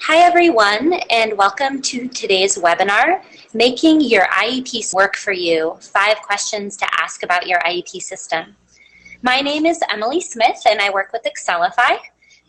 Hi everyone, and welcome to today's webinar, Making Your IEP Work for You, 5 Questions to Ask About Your IEP System. My name is Emily Smith and I work with Excelify.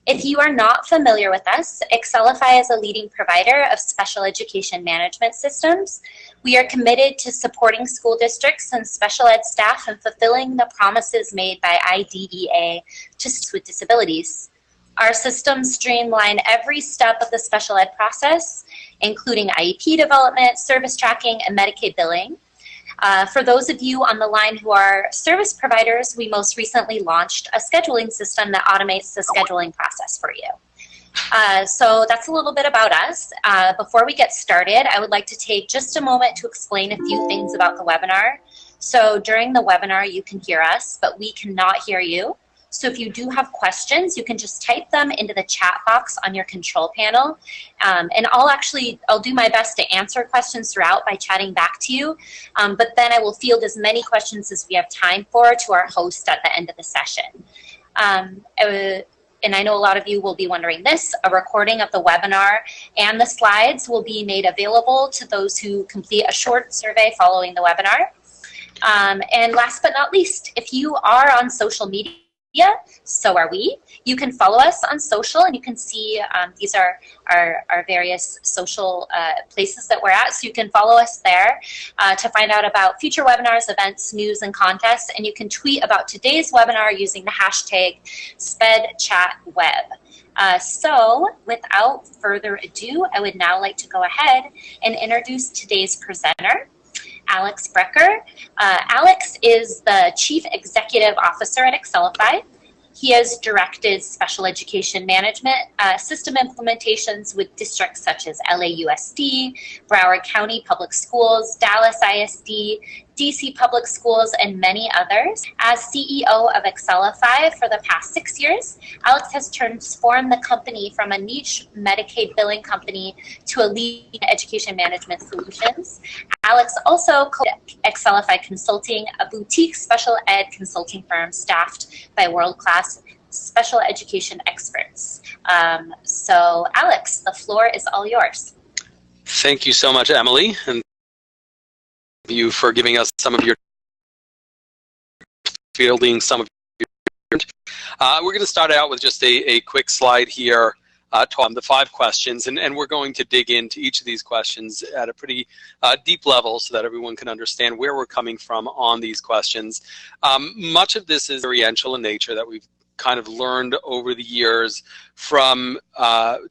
If you are not familiar with us, Excelify is a leading provider of special education management systems. We are committed to supporting school districts and special ed staff and fulfilling the promises made by IDEA to students with disabilities. Our systems streamline every step of the special ed process, including IEP development, service tracking, and Medicaid billing. For those of you on the line who are service providers, we most recently launched a scheduling system that automates the scheduling process for you. So that's a little bit about us. Before we get started, I would like to take just a moment to explain a few things about the webinar. So during the webinar, you can hear us, but we cannot hear you. So if you do have questions, you can just type them into the chat box on your control panel. And I'll do my best to answer questions throughout by chatting back to you. But then I will field as many questions as we have time for to our host at the end of the session. And I know a lot of you will be wondering this, a recording of the webinar and the slides will be made available to those who complete a short survey following the webinar. And last but not least, if you are on social media, so are we. You can follow us on social and you can see these are our various social places that we're at. So you can follow us there to find out about future webinars, events, news, and contests. And you can tweet about today's webinar using the hashtag SpedChatWeb. So without further ado, I would now like to go ahead and introduce today's presenter, Alex Brecker. Alex is the Chief Executive Officer at Excelify. He has directed special education management system implementations with districts such as LAUSD, Broward County Public Schools, Dallas ISD, DC Public Schools, and many others. As CEO of Excelify for the past 6 years, Alex has transformed the company from a niche Medicaid billing company to a leading education management solutions. Alex also co-founded Excelify Consulting, a boutique special ed consulting firm staffed by world-class special education experts. So Alex, the floor is all yours. Thank you so much, Emily, and you for giving us some of your fielding some of your we're going to start out with just a quick slide here on the 5 questions, and we're going to dig into each of these questions at a pretty deep level so that everyone can understand where we're coming from on these questions. Much of this is experiential in nature that we've kind of learned over the years from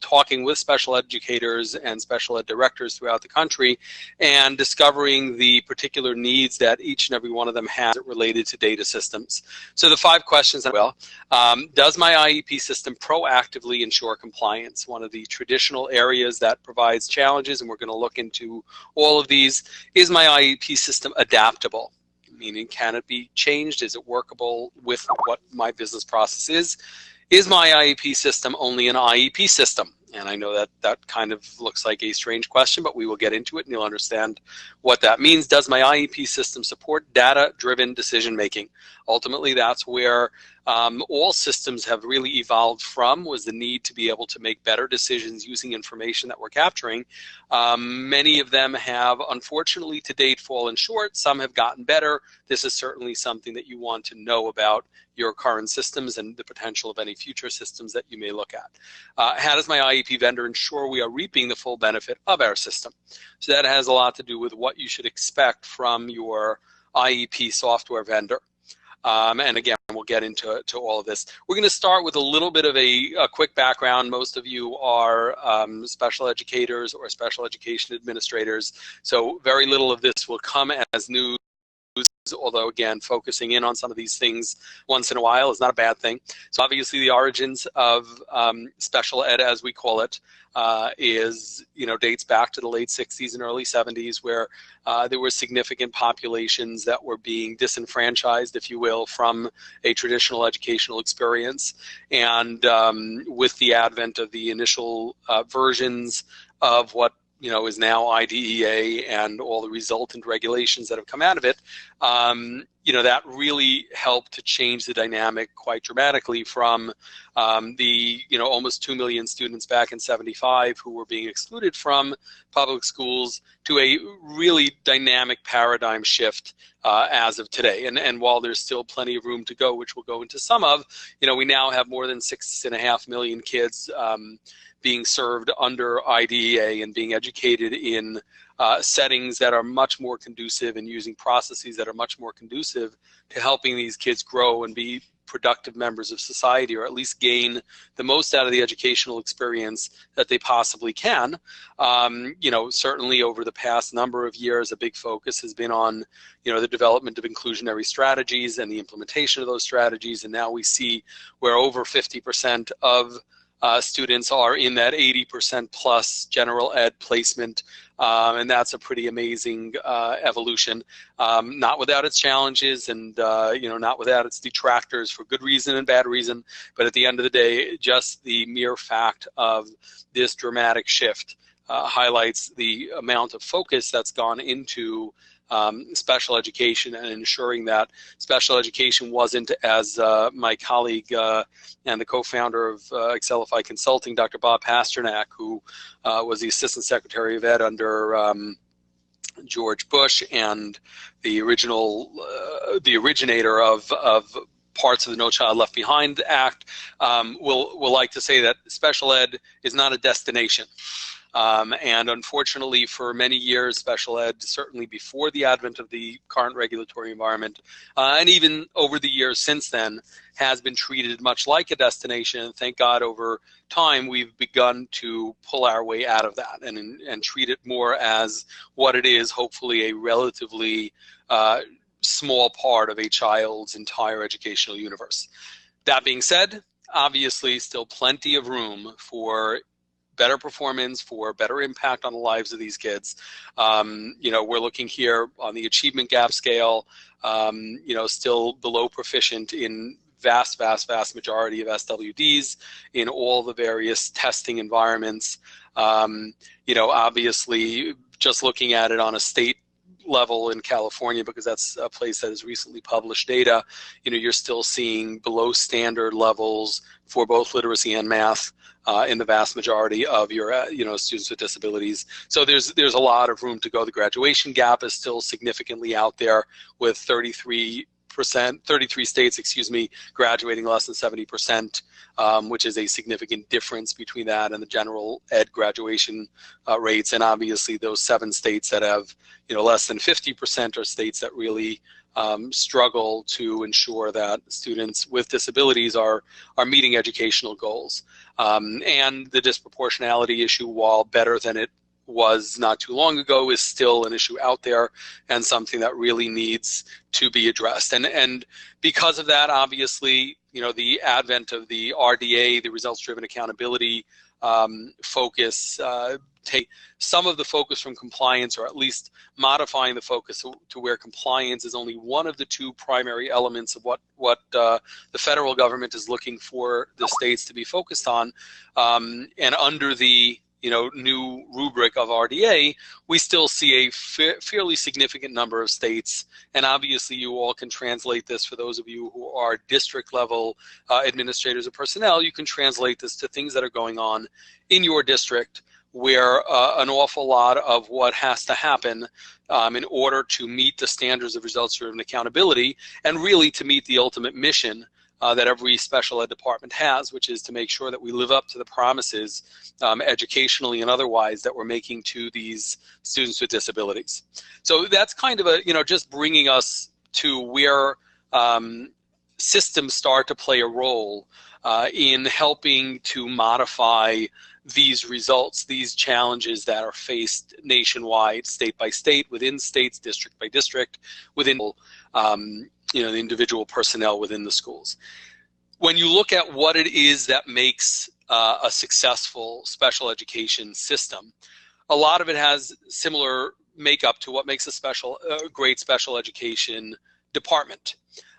talking with special educators and special ed directors throughout the country and discovering the particular needs that each and every one of them has related to data systems. So the 5 questions, does my IEP system proactively ensure compliance? One of the traditional areas that provides challenges, and we're going to look into all of these. Is my IEP system adaptable? Meaning, can it be changed? Is it workable with what my business process is? Is my IEP system only an IEP system? And I know that that kind of looks like a strange question, but we will get into it and you'll understand what that means. Does my IEP system support data-driven decision-making? Ultimately, that's where all systems have really evolved from, was the need to be able to make better decisions using information that we're capturing. Many of them have, unfortunately, to date fallen short. Some have gotten better. This is certainly something that you want to know about your current systems and the potential of any future systems that you may look at. How does my IEP vendor ensure we are reaping the full benefit of our system? So that has a lot to do with what you should expect from your IEP software vendor. And again, we'll get into all of this. We're going to start with a little bit of a quick background. Most of you are special educators or special education administrators, so very little of this will come as news, although again, focusing in on some of these things once in a while is not a bad thing. So obviously the origins of special ed, as we call it, dates back to the late 60s and early 70s, where there were significant populations that were being disenfranchised, if you will, from a traditional educational experience. And with the advent of the initial versions of what is now IDEA and all the resultant regulations that have come out of it, that really helped to change the dynamic quite dramatically from the almost 2 million students back in '75 who were being excluded from public schools to a really dynamic paradigm shift as of today. And while there's still plenty of room to go, which we'll go into some of, we now have more than 6.5 million kids being served under IDEA and being educated in settings that are much more conducive and using processes that are much more conducive to helping these kids grow and be productive members of society, or at least gain the most out of the educational experience that they possibly can. Certainly over the past number of years, a big focus has been on, the development of inclusionary strategies and the implementation of those strategies. And now we see where over 50% of students are in that 80% plus general ed placement. And that's a pretty amazing evolution, not without its challenges and, not without its detractors for good reason and bad reason. But at the end of the day, just the mere fact of this dramatic shift highlights the amount of focus that's gone into special education and ensuring that special education wasn't, as my colleague and the co-founder of Excelify Consulting, Dr. Bob Pasternak, who was the Assistant Secretary of Ed under George Bush and the originator of parts of the No Child Left Behind Act, will like to say that special ed is not a destination. And unfortunately, for many years, special ed, certainly before the advent of the current regulatory environment, and even over the years since then, has been treated much like a destination. And thank God, over time, we've begun to pull our way out of that and treat it more as what it is, hopefully a relatively small part of a child's entire educational universe. That being said, obviously, still plenty of room for better performance, for better impact on the lives of these kids. We're looking here on the achievement gap scale, still below proficient in vast majority of SWDs in all the various testing environments. Obviously, just looking at it on a state level in California, because that's a place that has recently published data, you're still seeing below standard levels for both literacy and math in the vast majority of your students with disabilities. So there's a lot of room to go. The graduation gap is still significantly out there, with 33 states, graduating less than 70%, which is a significant difference between that and the general ed graduation rates. And obviously, those 7 states that have less than 50% are states that really struggle to ensure that students with disabilities are meeting educational goals. And the disproportionality issue, while better than it was not too long ago, is still an issue out there and something that really needs to be addressed. And because of that, obviously, the advent of the RDA, the results-driven accountability focus, take some of the focus from compliance, or at least modifying the focus to where compliance is only one of the 2 primary elements of what the federal government is looking for the states to be focused on. And under the new rubric of RDA, we still see a fairly significant number of states. And obviously, you all can translate this, for those of you who are district level administrators or personnel, you can translate this to things that are going on in your district, where an awful lot of what has to happen in order to meet the standards of results-driven accountability, and really to meet the ultimate mission that every special ed department has, which is to make sure that we live up to the promises educationally and otherwise that we're making to these students with disabilities. So that's kind of a, just bringing us to where systems start to play a role in helping to modify these results, these challenges that are faced nationwide, state by state, within states, district by district, within the individual personnel within the schools. When you look at what it is that makes a successful special education system, a lot of it has similar makeup to what makes a great special education department.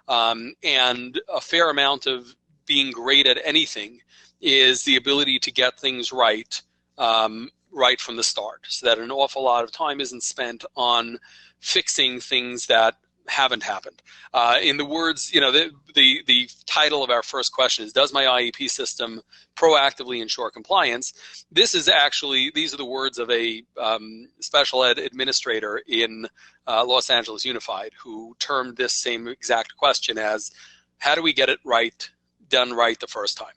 And a fair amount of being great at anything is the ability to get things right right from the start, so that an awful lot of time isn't spent on fixing things that haven't happened. In the words, the title of our first question is, does my IEP system proactively ensure compliance? These are the words of a special ed administrator in Los Angeles Unified, who termed this same exact question as, how do we get it done right the first time?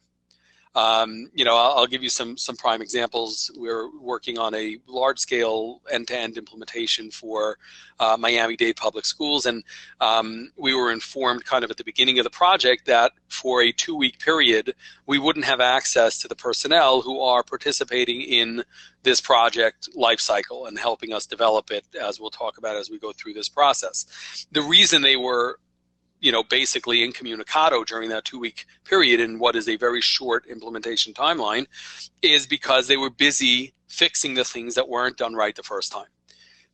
I'll give you some prime examples. We're working on a large-scale end-to-end implementation for Miami-Dade Public Schools, and we were informed kind of at the beginning of the project that for a 2-week period, we wouldn't have access to the personnel who are participating in this project life cycle and helping us develop it, as we'll talk about as we go through this process. The reason they were basically incommunicado during that 2-week period in what is a very short implementation timeline is because they were busy fixing the things that weren't done right the first time.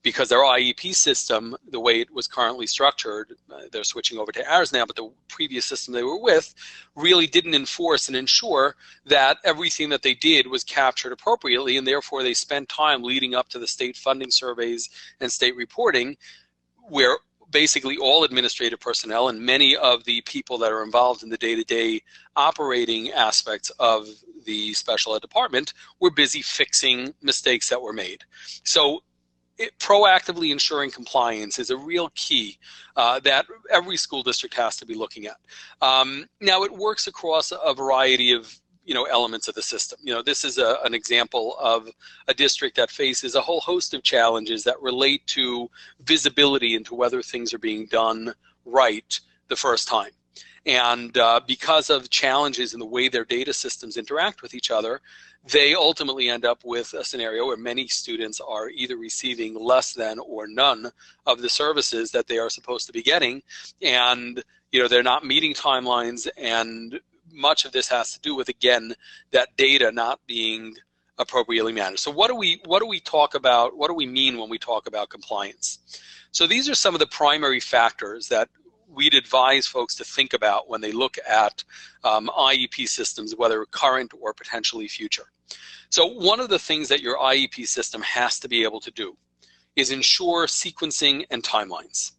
Because their IEP system, the way it was currently structured, they're switching over to ours now, but the previous system they were with really didn't enforce and ensure that everything that they did was captured appropriately, and therefore they spent time leading up to the state funding surveys and state reporting, where basically all administrative personnel and many of the people that are involved in the day-to-day operating aspects of the special ed department were busy fixing mistakes that were made. So proactively ensuring compliance is a real key that every school district has to be looking at. Now, it works across a variety of elements of the system. This is an example of a district that faces a whole host of challenges that relate to visibility into whether things are being done right the first time. And because of challenges in the way their data systems interact with each other, they ultimately end up with a scenario where many students are either receiving less than or none of the services that they are supposed to be getting. And they're not meeting timelines, and much of this has to do with, again, that data not being appropriately managed. So what do we talk about? What do we mean when we talk about compliance? So these are some of the primary factors that we'd advise folks to think about when they look at IEP systems, whether current or potentially future. So one of the things that your IEP system has to be able to do is ensure sequencing and timelines.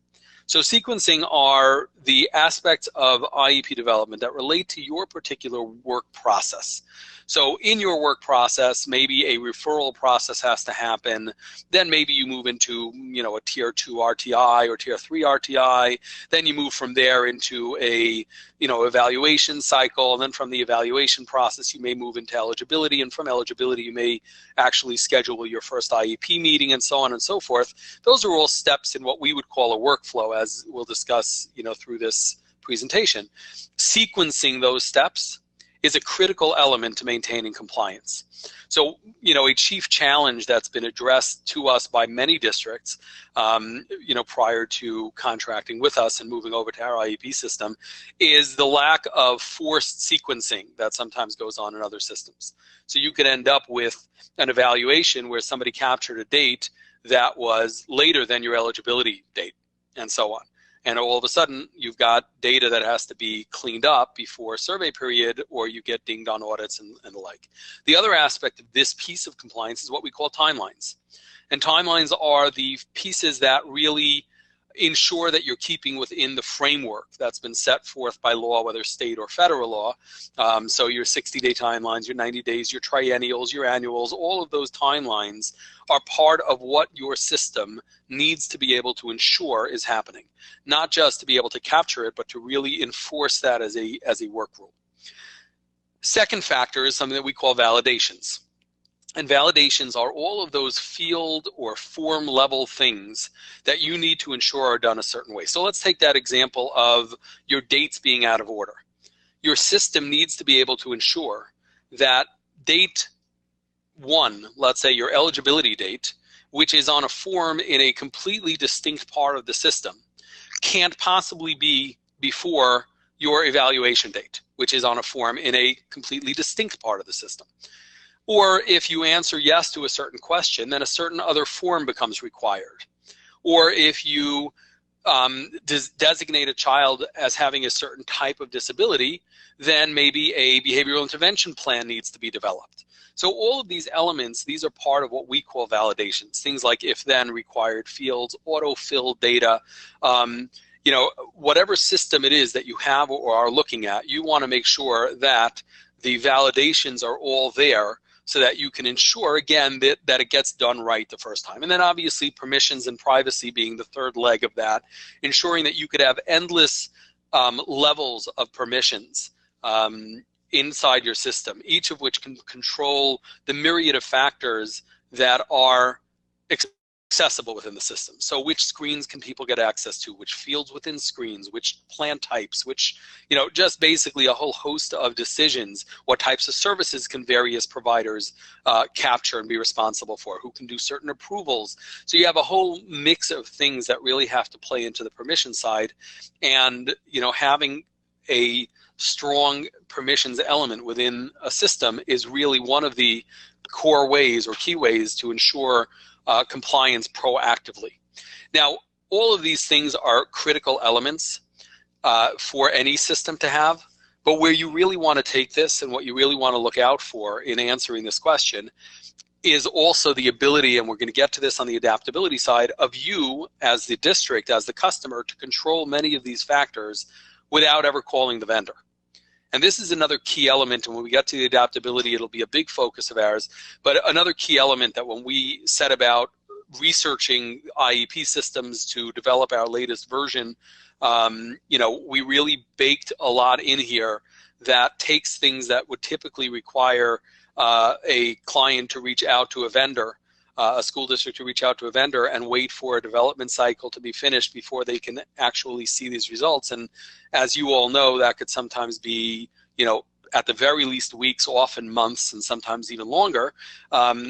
So sequencing are the aspects of IEP development that relate to your particular work process. So in your work process, maybe a referral process has to happen. Then maybe you move into, a tier 2 RTI or tier 3 RTI. Then you move from there into a, evaluation cycle. And then from the evaluation process, you may move into eligibility. And from eligibility, you may actually schedule your first IEP meeting and so on and so forth. Those are all steps in what we would call a workflow, as we'll discuss, through this presentation. Sequencing those steps is a critical element to maintaining compliance. So, a chief challenge that's been addressed to us by many districts, prior to contracting with us and moving over to our IEP system, is the lack of forced sequencing that sometimes goes on in other systems. So you could end up with an evaluation where somebody captured a date that was later than your eligibility date, and so on. And all of a sudden, you've got data that has to be cleaned up before survey period, or you get dinged on audits and the like. The other aspect of this piece of compliance is what we call timelines. And timelines are the pieces that really ensure that you're keeping within the framework that's been set forth by law, whether state or federal law. So your 60-day timelines, your 90 days, your triennials, your annuals, all of those timelines are part of what your system needs to be able to ensure is happening. Not just to be able to capture it, but to really enforce that as a work rule. Second factor is something that we call validations. And validations are all of those field or form level things that you need to ensure are done a certain way. So let's take that example of your dates being out of order. Your system needs to be able to ensure that date 1, let's say your eligibility date, which is on a form in a completely distinct part of the system, can't possibly be before your evaluation date, which is on a form in a completely distinct part of the system. Or if you answer yes to a certain question, then a certain other form becomes required. Or if you designate a child as having a certain type of disability, then maybe a behavioral intervention plan needs to be developed. So all of these elements, these are part of what we call validations. Things like if-then required fields, autofill data, whatever system it is that you have or are looking at, you want to make sure that the validations are all there so that you can ensure, again, that it gets done right the first time. And then obviously permissions and privacy being the third leg of that, ensuring that you could have endless levels of permissions inside your system, each of which can control the myriad of factors that are accessible within the system. So which screens can people get access to, which fields within screens, which plan types, which, just basically a whole host of decisions. What types of services can various providers capture and be responsible for, who can do certain approvals. So you have a whole mix of things that really have to play into the permission side, and having a strong permissions element within a system is really one of the core ways or key ways to ensure compliance proactively. Now, all of these things are critical elements for any system to have, but where you really want to take this and what you really want to look out for in answering this question is also the ability, and we're going to get to this on the adaptability side, of you as the district, as the customer, to control many of these factors without ever calling the vendor. And this is another key element, and when we get to the adaptability, it'll be a big focus of ours. But another key element that when we set about researching IEP systems to develop our latest version, we really baked a lot in here that takes things that would typically require a client to reach out to a vendor, a school district to reach out to a vendor and wait for a development cycle to be finished before they can actually see these results. And as you all know, that could sometimes be, at the very least weeks, often months, and sometimes even longer.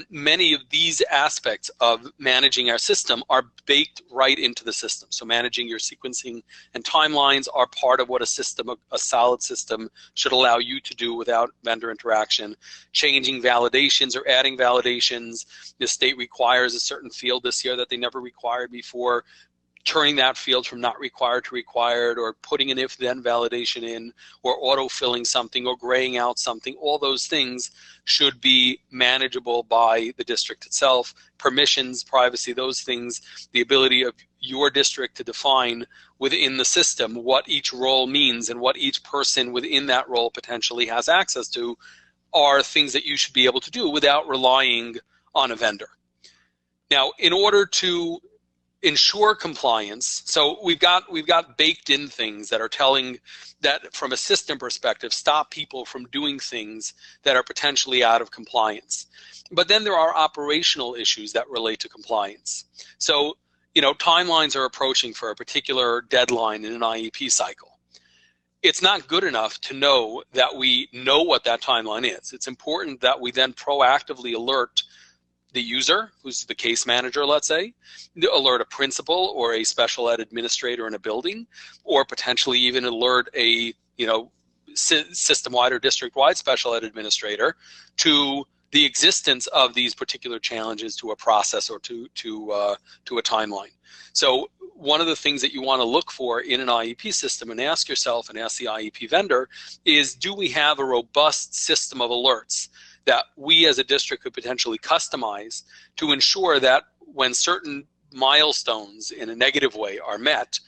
Many of these aspects of managing our system are baked right into the system. So managing your sequencing and timelines are part of what a solid system should allow you to do without vendor interaction. Changing validations or adding validations. The state requires a certain field this year that they never required before. Turning that field from not required to required, or putting an if-then validation in, or auto-filling something, or graying out something. All those things should be manageable by the district itself. Permissions, privacy, those things, the ability of your district to define within the system what each role means and what each person within that role potentially has access to, are things that you should be able to do without relying on a vendor. Now, in order to ensure compliance, so we've got baked in things that are telling that from a system perspective stop people from doing things that are potentially out of compliance. But then there are operational issues that relate to compliance. So timelines are approaching for a particular deadline in an IEP cycle. It's not good enough to know that we know what that timeline is. It's important that we then proactively alert the user, who's the case manager, let's say, alert a principal or a special ed administrator in a building, or potentially even alert a system-wide or district-wide special ed administrator to the existence of these particular challenges to a process or to a timeline. So one of the things that you want to look for in an IEP system, and ask yourself and ask the IEP vendor, is, do we have a robust system of alerts that we as a district could potentially customize to ensure that when certain milestones in a negative way are met,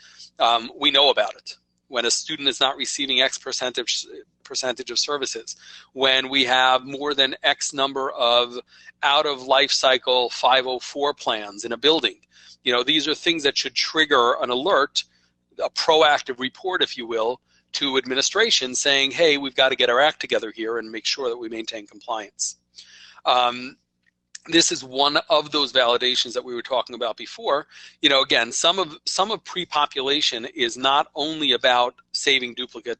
we know about it. When a student is not receiving X percentage of services, when we have more than X number of out of life cycle 504 plans in a building, these are things that should trigger an alert, a proactive report, if you will, to administration saying, hey, we've got to get our act together here and make sure that we maintain compliance. This is one of those validations that we were talking about before. Again, some of pre-population is not only about saving duplicate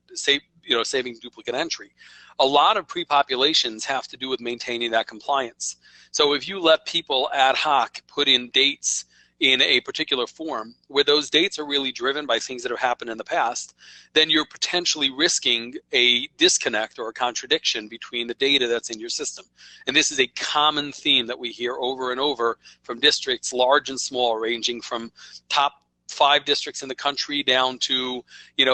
entry. A lot of pre-populations have to do with maintaining that compliance. So if you let people ad hoc put in dates in a particular form where those dates are really driven by things that have happened in the past, then you're potentially risking a disconnect or a contradiction between the data that's in your system. And this is a common theme that we hear over and over from districts large and small, ranging from top 5 districts in the country down to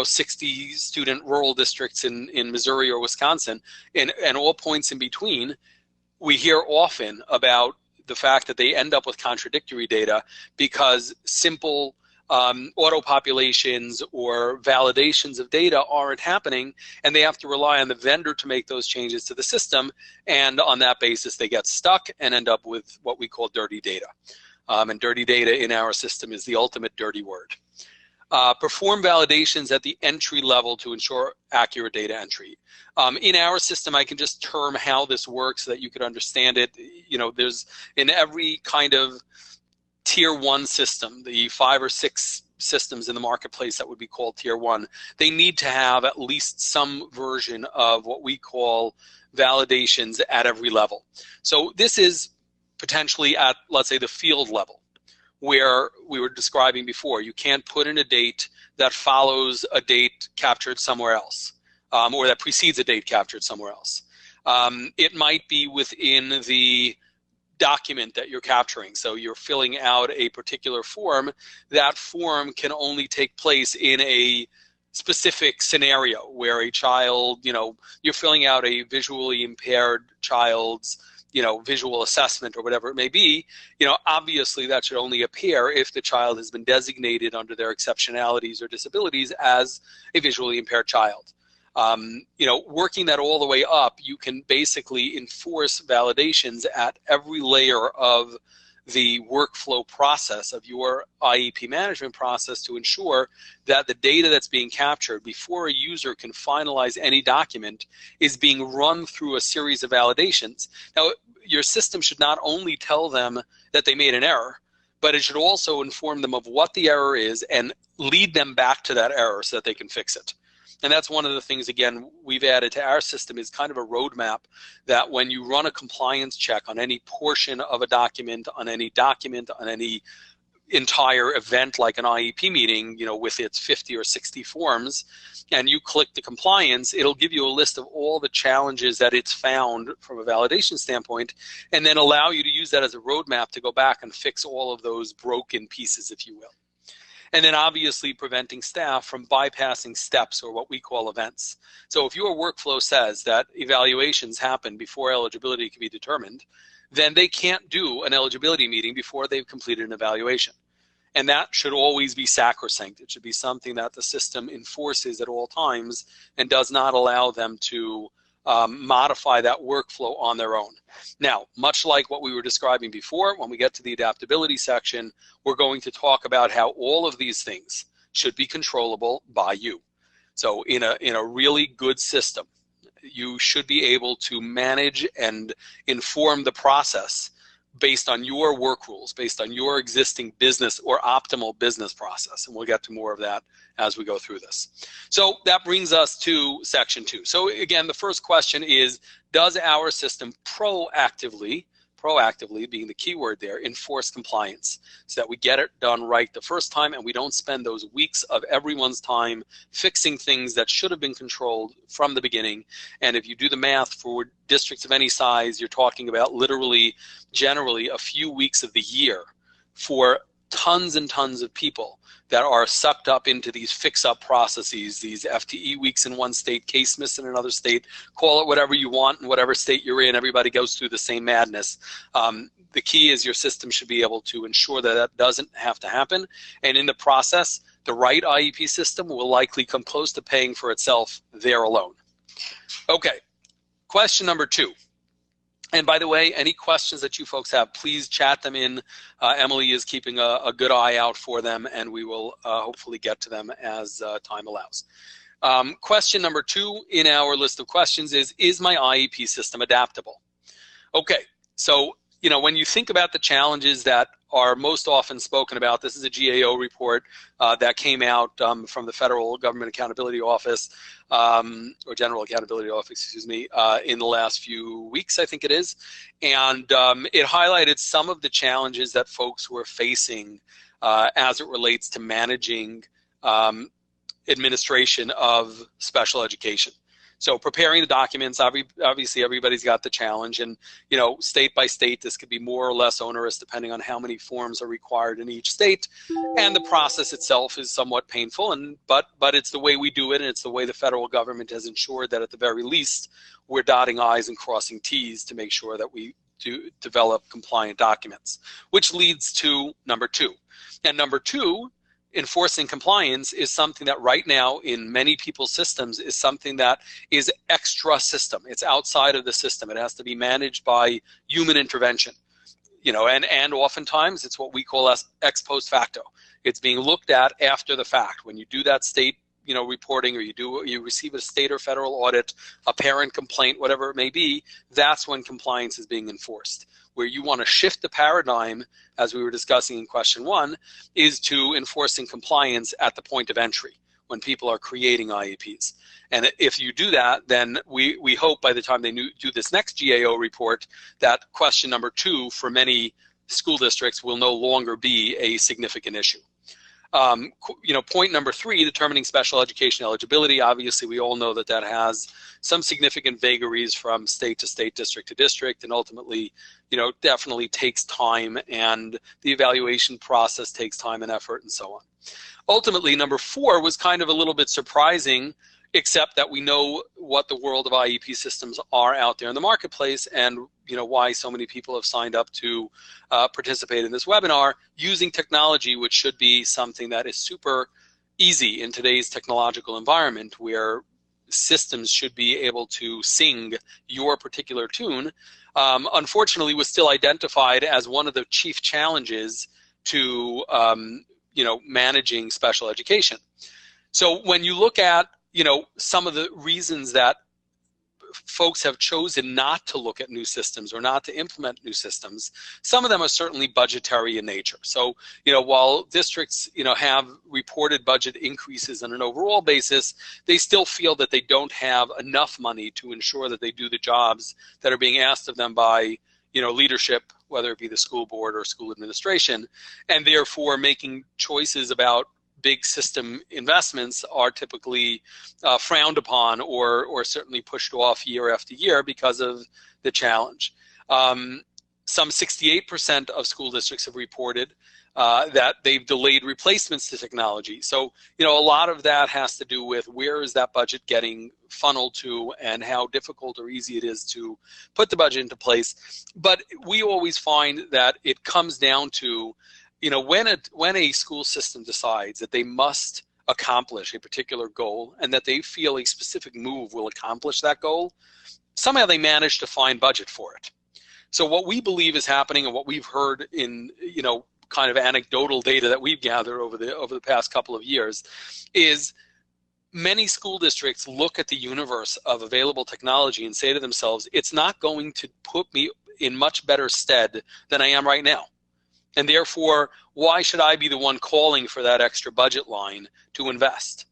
60 student rural districts in Missouri or Wisconsin, and all points in between. We hear often about the fact that they end up with contradictory data because simple auto-populations or validations of data aren't happening, and they have to rely on the vendor to make those changes to the system, and on that basis they get stuck and end up with what we call dirty data. And dirty data in our system is the ultimate dirty word. Perform validations at the entry level to ensure accurate data entry. In our system, I can just term how this works so that you could understand it. You know, there's in every kind of tier 1 system, the 5 or 6 systems in the marketplace that would be called tier 1, they need to have at least some version of what we call validations at every level. So this is potentially at, let's say, the field level, where we were describing before. You can't put in a date that follows a date captured somewhere else, or that precedes a date captured somewhere else. It might be within the document that you're capturing. So you're filling out a particular form. That form can only take place in a specific scenario where a child, you know, you're filling out a visually impaired child's, you know, visual assessment or whatever it may be. You know, obviously that should only appear if the child has been designated under their exceptionalities or disabilities as a visually impaired child. You know, working that all the way up, you can basically enforce validations at every layer of the workflow process of your IEP management process to ensure that the data that's being captured before a user can finalize any document is being run through a series of validations. Now, your system should not only tell them that they made an error, but it should also inform them of what the error is and lead them back to that error so that they can fix it. And that's one of the things, again, we've added to our system is kind of a roadmap that when you run a compliance check on any portion of a document, on any entire event like an IEP meeting, you know, with its 50 or 60 forms, and you click the compliance, it'll give you a list of all the challenges that it's found from a validation standpoint, and then allow you to use that as a roadmap to go back and fix all of those broken pieces, if you will. And then obviously preventing staff from bypassing steps or what we call events. So if your workflow says that evaluations happen before eligibility can be determined, then they can't do an eligibility meeting before they've completed an evaluation. And that should always be sacrosanct. It should be something that the system enforces at all times and does not allow them to modify that workflow on their own. Now, much like what we were describing before, when we get to the adaptability section, we're going to talk about how all of these things should be controllable by you. So in a really good system, you should be able to manage and inform the process based on your work rules, based on your existing business or optimal business process. And we'll get to more of that as we go through this. So that brings us to section 2. So again, the first question is, does our system proactively being the key word there, enforce compliance so that we get it done right the first time and we don't spend those weeks of everyone's time fixing things that should have been controlled from the beginning. And if you do the math for districts of any size, you're talking about literally, generally a few weeks of the year for tons and tons of people that are sucked up into these fix-up processes, these FTE weeks in one state, case miss in another state, call it whatever you want in whatever state you're in, everybody goes through the same madness. The key is your system should be able to ensure that that doesn't have to happen, and in the process, the right IEP system will likely come close to paying for itself there alone. Okay, question number 2. And by the way, any questions that you folks have, please chat them in. Emily is keeping a good eye out for them, and we will hopefully get to them as time allows. Question number 2 in our list of questions is my IEP system adaptable? Okay, so you know, when you think about the challenges that are most often spoken about, this is a GAO report that came out from the Federal Government Accountability Office, or General Accountability Office, excuse me, in the last few weeks, I think it is. And it highlighted some of the challenges that folks were facing as it relates to managing administration of special education. So preparing the documents, obviously everybody's got the challenge, and you know, state by state, this could be more or less onerous depending on how many forms are required in each state, and the process itself is somewhat painful, but it's the way we do it, and it's the way the federal government has ensured that at the very least we're dotting I's and crossing T's to make sure that we do develop compliant documents, which leads to number 2. And number 2 enforcing compliance is something that right now in many people's systems is something that is extra system. It's outside of the system. It has to be managed by human intervention. And oftentimes it's what we call as ex post facto. It's being looked at after the fact. When you do that state, reporting, or you receive a state or federal audit, a parent complaint, whatever it may be, that's when compliance is being enforced. Where you want to shift the paradigm, as we were discussing in question 1, is to enforcing compliance at the point of entry when people are creating IEPs. And if you do that, then we hope by the time they do this next GAO report that question number 2 for many school districts will no longer be a significant issue. Point number 3, determining special education eligibility. Obviously, we all know that that has some significant vagaries from state to state, district to district, and ultimately, definitely takes time, and the evaluation process takes time and effort and so on. Ultimately, number 4 was kind of a little bit surprising, except that we know what the world of IEP systems are out there in the marketplace, and why so many people have signed up to participate in this webinar, using technology, which should be something that is super easy in today's technological environment, where systems should be able to sing your particular tune. Unfortunately, was still identified as one of the chief challenges to managing special education. So when you look at some of the reasons that folks have chosen not to look at new systems or not to implement new systems, some of them are certainly budgetary in nature. So, while districts, have reported budget increases on an overall basis, they still feel that they don't have enough money to ensure that they do the jobs that are being asked of them by, leadership, whether it be the school board or school administration, and therefore making choices about big system investments are typically frowned upon or certainly pushed off year after year because of the challenge. Some 68% of school districts have reported that they've delayed replacements to technology. So, a lot of that has to do with where is that budget getting funneled to and how difficult or easy it is to put the budget into place. But we always find that it comes down to when a school system decides that they must accomplish a particular goal and that they feel a specific move will accomplish that goal, somehow they manage to find budget for it. So what we believe is happening, and what we've heard in kind of anecdotal data that we've gathered over the past couple of years, is many school districts look at the universe of available technology and say to themselves, it's not going to put me in much better stead than I am right now. And therefore, why should I be the one calling for that extra budget line to invest?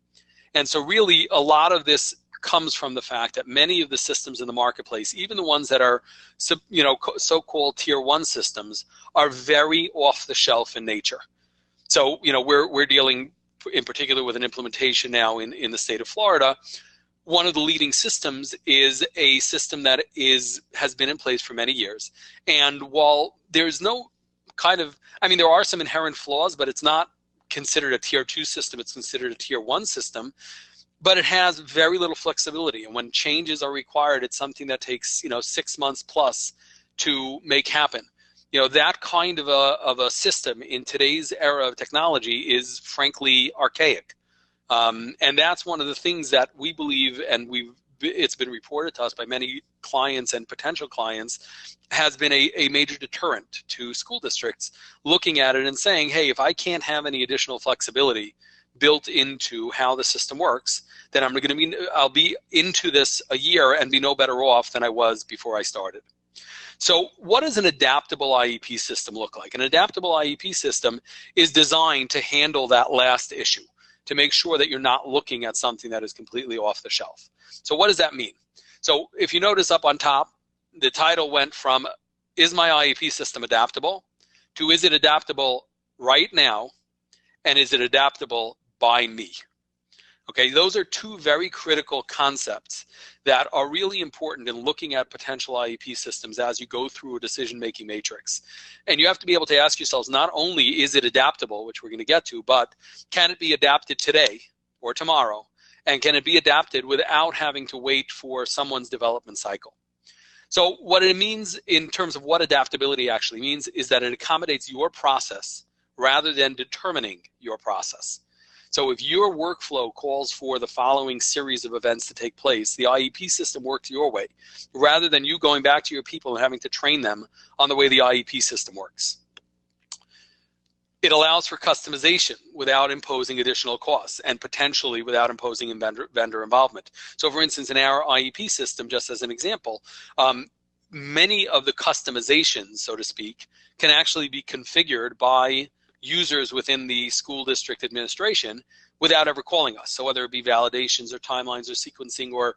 And so really, a lot of this comes from the fact that many of the systems in the marketplace, even the ones that are so-called tier 1 systems, are very off the shelf in nature. So we're dealing in particular with an implementation now in the state of Florida. One of the leading systems is a system that has been in place for many years. And while there's no there are some inherent flaws, but it's not considered a tier 2 system, it's considered a tier 1 system, but it has very little flexibility. And when changes are required, it's something that takes 6 months plus to make happen. That kind of a system in today's era of technology is frankly archaic. And that's one of the things that we believe, and it's been reported to us by many clients and potential clients, has been a major deterrent to school districts looking at it and saying, hey, if I can't have any additional flexibility built into how the system works, then I'll be into this a year and be no better off than I was before I started. So what does an adaptable IEP system look like? An adaptable IEP system is designed to handle that last issue, to make sure that you're not looking at something that is completely off the shelf. So what does that mean? So if you notice up on top, the title went from, is my IEP system adaptable, to is it adaptable right now, and is it adaptable by me? Okay, those are two very critical concepts that are really important in looking at potential IEP systems as you go through a decision-making matrix. And you have to be able to ask yourselves, not only is it adaptable, which we're going to get to, but can it be adapted today or tomorrow? And can it be adapted without having to wait for someone's development cycle? So what it means in terms of what adaptability actually means is that it accommodates your process rather than determining your process. So if your workflow calls for the following series of events to take place, the IEP system works your way, rather than you going back to your people and having to train them on the way the IEP system works. It allows for customization without imposing additional costs and potentially without imposing vendor involvement. So for instance, in our IEP system, just as an example, many of the customizations, so to speak, can actually be configured by users within the school district administration without ever calling us. So whether it be validations or timelines or sequencing or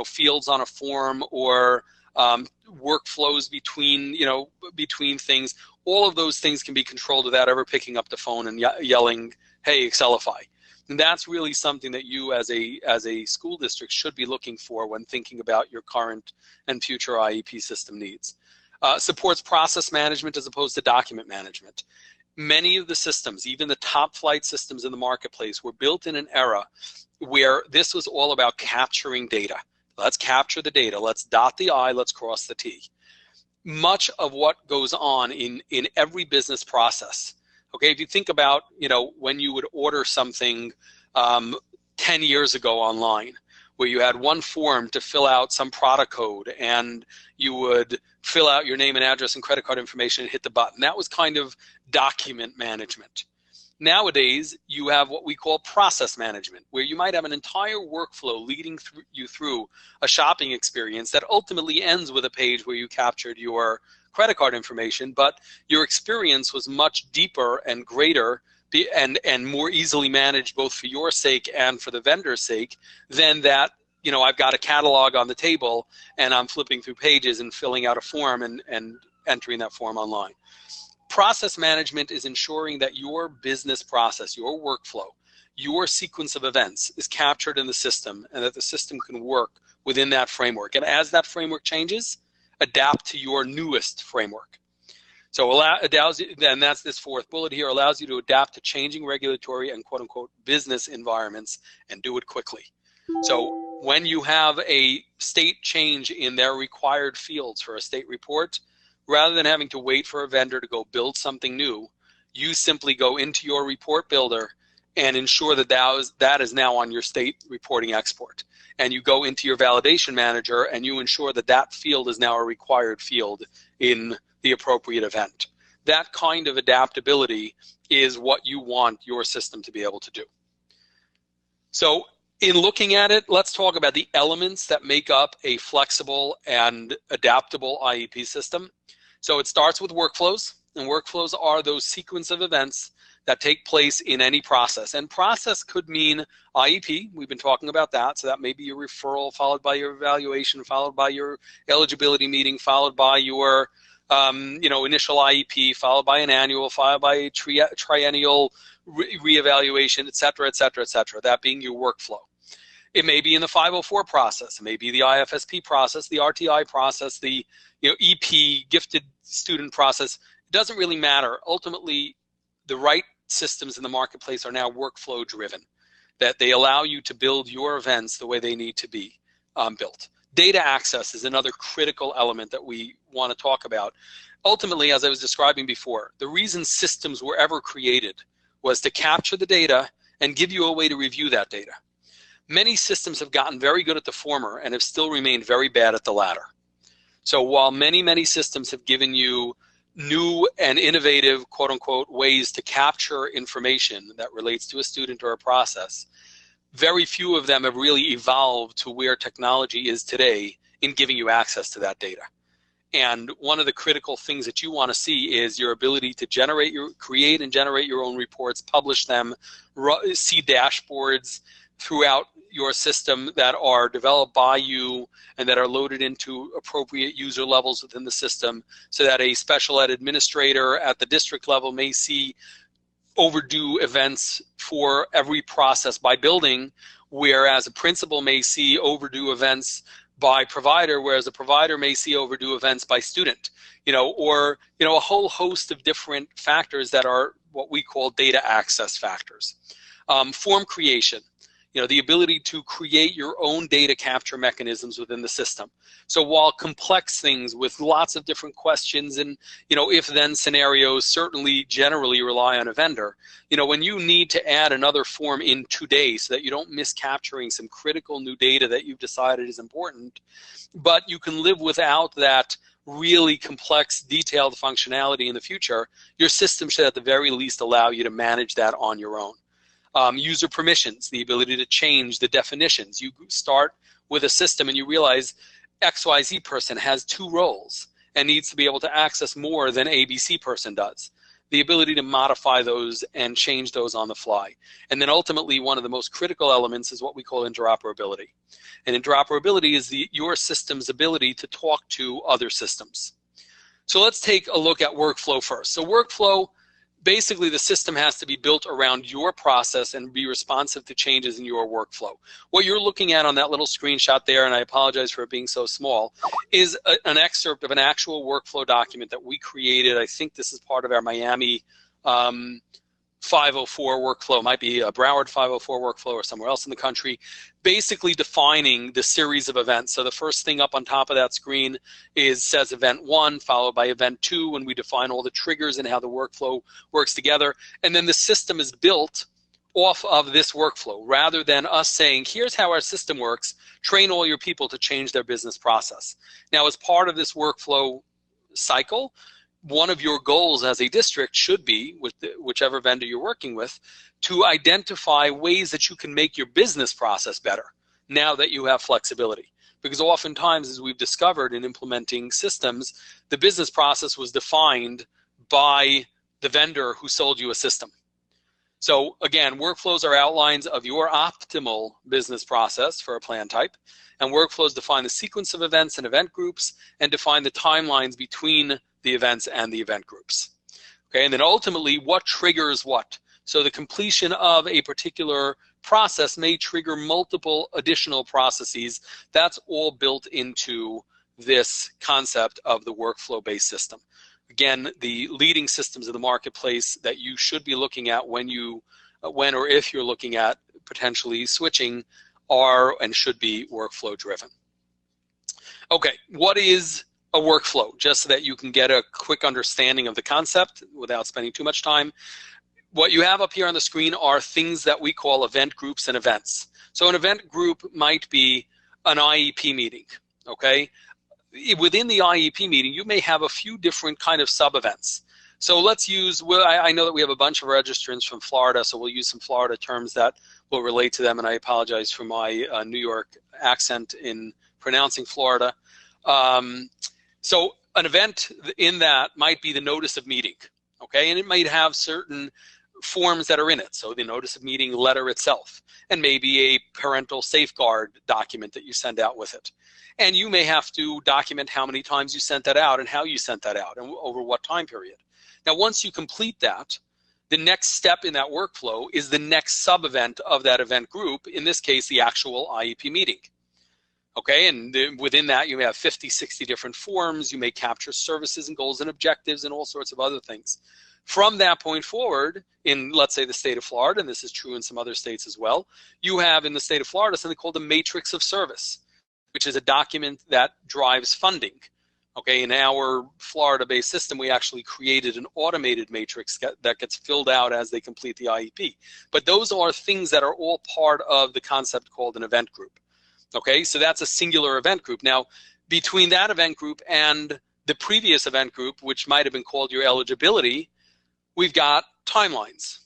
fields on a form or workflows between things, all of those things can be controlled without ever picking up the phone and yelling, "Hey, Excelify." And that's really something that you as a school district should be looking for when thinking about your current and future IEP system needs. Supports process management as opposed to document management. Many of the systems, even the top flight systems in the marketplace, were built in an era where this was all about capturing data. Let's capture the data. Let's dot the I, let's cross the T. Much of what goes on in every business process, okay, if you think about, when you would order something 10 years ago online, where you had one form to fill out some product code and you would fill out your name and address and credit card information and hit the button. That was kind of document management. Nowadays, you have what we call process management, where you might have an entire workflow leading you through a shopping experience that ultimately ends with a page where you captured your credit card information, but your experience was much deeper and greater and more easily managed both for your sake and for the vendor's sake than that, I've got a catalog on the table and I'm flipping through pages and filling out a form and entering that form online. Process management is ensuring that your business process, your workflow, your sequence of events is captured in the system and that the system can work within that framework. And as that framework changes, adapt to your newest framework. So and that's this fourth bullet here, allows you to adapt to changing regulatory and quote unquote business environments and do it quickly. So when you have a state change in their required fields for a state report, rather than having to wait for a vendor to go build something new, you simply go into your report builder and ensure that that is now on your state reporting export. And you go into your validation manager and you ensure that that field is now a required field in the appropriate event. That kind of adaptability is what you want your system to be able to do. So in looking at it, let's talk about the elements that make up a flexible and adaptable IEP system. So it starts with workflows, and workflows are those sequence of events that take place in any process. And process could mean IEP, we've been talking about that, so that may be your referral, followed by your evaluation, followed by your eligibility meeting, followed by your initial IEP, followed by an annual, followed by a triennial reevaluation, et cetera, et cetera, et cetera, that being your workflow. It may be in the 504 process, it may be the IFSP process, the RTI process, the EP, gifted student process. It doesn't really matter. Ultimately, the right systems in the marketplace are now workflow driven, that they allow you to build your events the way they need to be built. Data access is another critical element that we want to talk about. Ultimately, as I was describing before, the reason systems were ever created was to capture the data and give you a way to review that data. Many systems have gotten very good at the former and have still remained very bad at the latter. So while many systems have given you new and innovative, quote unquote, ways to capture information that relates to a student or a process, very few of them have really evolved to where technology is today in giving you access to that data. And one of the critical things that you want to see is your ability to create and generate your own reports, publish them, see dashboards throughout your system that are developed by you and that are loaded into appropriate user levels within the system, so that a special ed administrator at the district level may see overdue events for every process by building, whereas a principal may see overdue events by provider, whereas a provider may see overdue events by student, or a whole host of different factors that are what we call data access factors. Form creation. the ability to create your own data capture mechanisms within the system. So while complex things with lots of different questions and, if-then scenarios certainly generally rely on a vendor, when you need to add another form in today so that you don't miss capturing some critical new data that you've decided is important, but you can live without that really complex, detailed functionality in the future, your system should at the very least allow you to manage that on your own. User permissions, the ability to change the definitions. You start with a system and you realize XYZ person has 2 roles and needs to be able to access more than ABC person does. The ability to modify those and change those on the fly. And then ultimately, one of the most critical elements is what we call interoperability. And interoperability is your system's ability to talk to other systems. So let's take a look at workflow first. So workflow, basically the system has to be built around your process and be responsive to changes in your workflow. What you're looking at on that little screenshot there, and I apologize for it being so small, is an excerpt of an actual workflow document that we created. I think this is part of our Miami 504 workflow, might be a Broward 504 workflow or somewhere else in the country, basically defining the series of events. So the first thing up on top of that screen says event 1, followed by event 2, and we define all the triggers and how the workflow works together. And then the system is built off of this workflow, rather than us saying, here's how our system works, train all your people to change their business process. Now, as part of this workflow cycle, one of your goals as a district should be, with whichever vendor you're working with, to identify ways that you can make your business process better now that you have flexibility. Because oftentimes, as we've discovered in implementing systems, the business process was defined by the vendor who sold you a system. So again, workflows are outlines of your optimal business process for a plan type, and workflows define the sequence of events and event groups and define the timelines between the events and the event groups. Okay, and then ultimately, what triggers what? So the completion of a particular process may trigger multiple additional processes. That's all built into this concept of the workflow-based system. Again, the leading systems in the marketplace that you should be looking at when or if you're looking at potentially switching are and should be workflow driven. Okay, what is a workflow? Just so that you can get a quick understanding of the concept without spending too much time. What you have up here on the screen are things that we call event groups and events. So an event group might be an IEP meeting, okay? Within the IEP meeting, you may have a few different kind of sub-events. So let's use, I know that we have a bunch of registrants from Florida, so we'll use some Florida terms that will relate to them, and I apologize for my New York accent in pronouncing Florida. So an event in that might be the notice of meeting, okay? And it might have certain forms that are in it. So the notice of meeting letter itself, and maybe a parental safeguard document that you send out with it. And you may have to document how many times you sent that out and how you sent that out and over what time period. Now, once you complete that, the next step in that workflow is the next sub-event of that event group, in this case, the actual IEP meeting. Okay, and within that, you may have 50, 60 different forms. You may capture services and goals and objectives and all sorts of other things. From that point forward, in, let's say, the state of Florida, and this is true in some other states as well, you have in the state of Florida something called a matrix of service, which is a document that drives funding. Okay, in our Florida-based system, we actually created an automated matrix that gets filled out as they complete the IEP. But those are things that are all part of the concept called an event group. Okay, so that's a singular event group. Now, between that event group and the previous event group, which might have been called your eligibility, we've got timelines.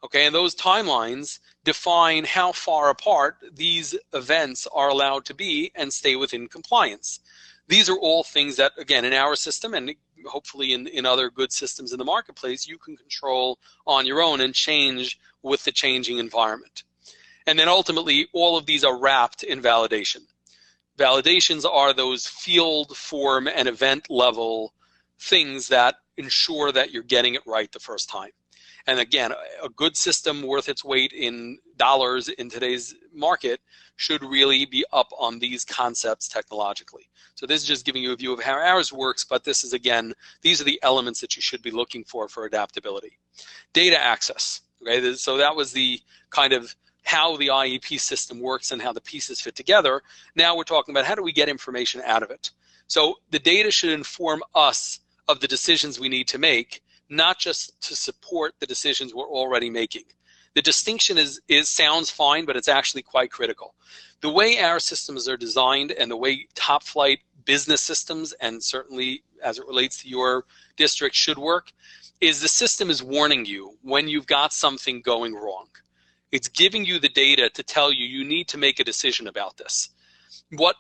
Okay, and those timelines define how far apart these events are allowed to be and stay within compliance. These are all things that, again, in our system and hopefully in other good systems in the marketplace, you can control on your own and change with the changing environment. And then ultimately, all of these are wrapped in validation. Validations are those field, form, and event level things that ensure that you're getting it right the first time. And again, a good system worth its weight in dollars in today's market should really be up on these concepts technologically. So this is just giving you a view of how ours works, but this is, again, these are the elements that you should be looking for adaptability. Data access, okay? So that was the kind of how the IEP system works and how the pieces fit together. Now we're talking about how do we get information out of it. So the data should inform us of the decisions we need to make, not just to support the decisions we're already making. The distinction sounds fine, but it's actually quite critical. The way our systems are designed and the way top flight business systems, and certainly as it relates to your district, should work, is the system is warning you when you've got something going wrong. It's giving you the data to tell you you need to make a decision about this. What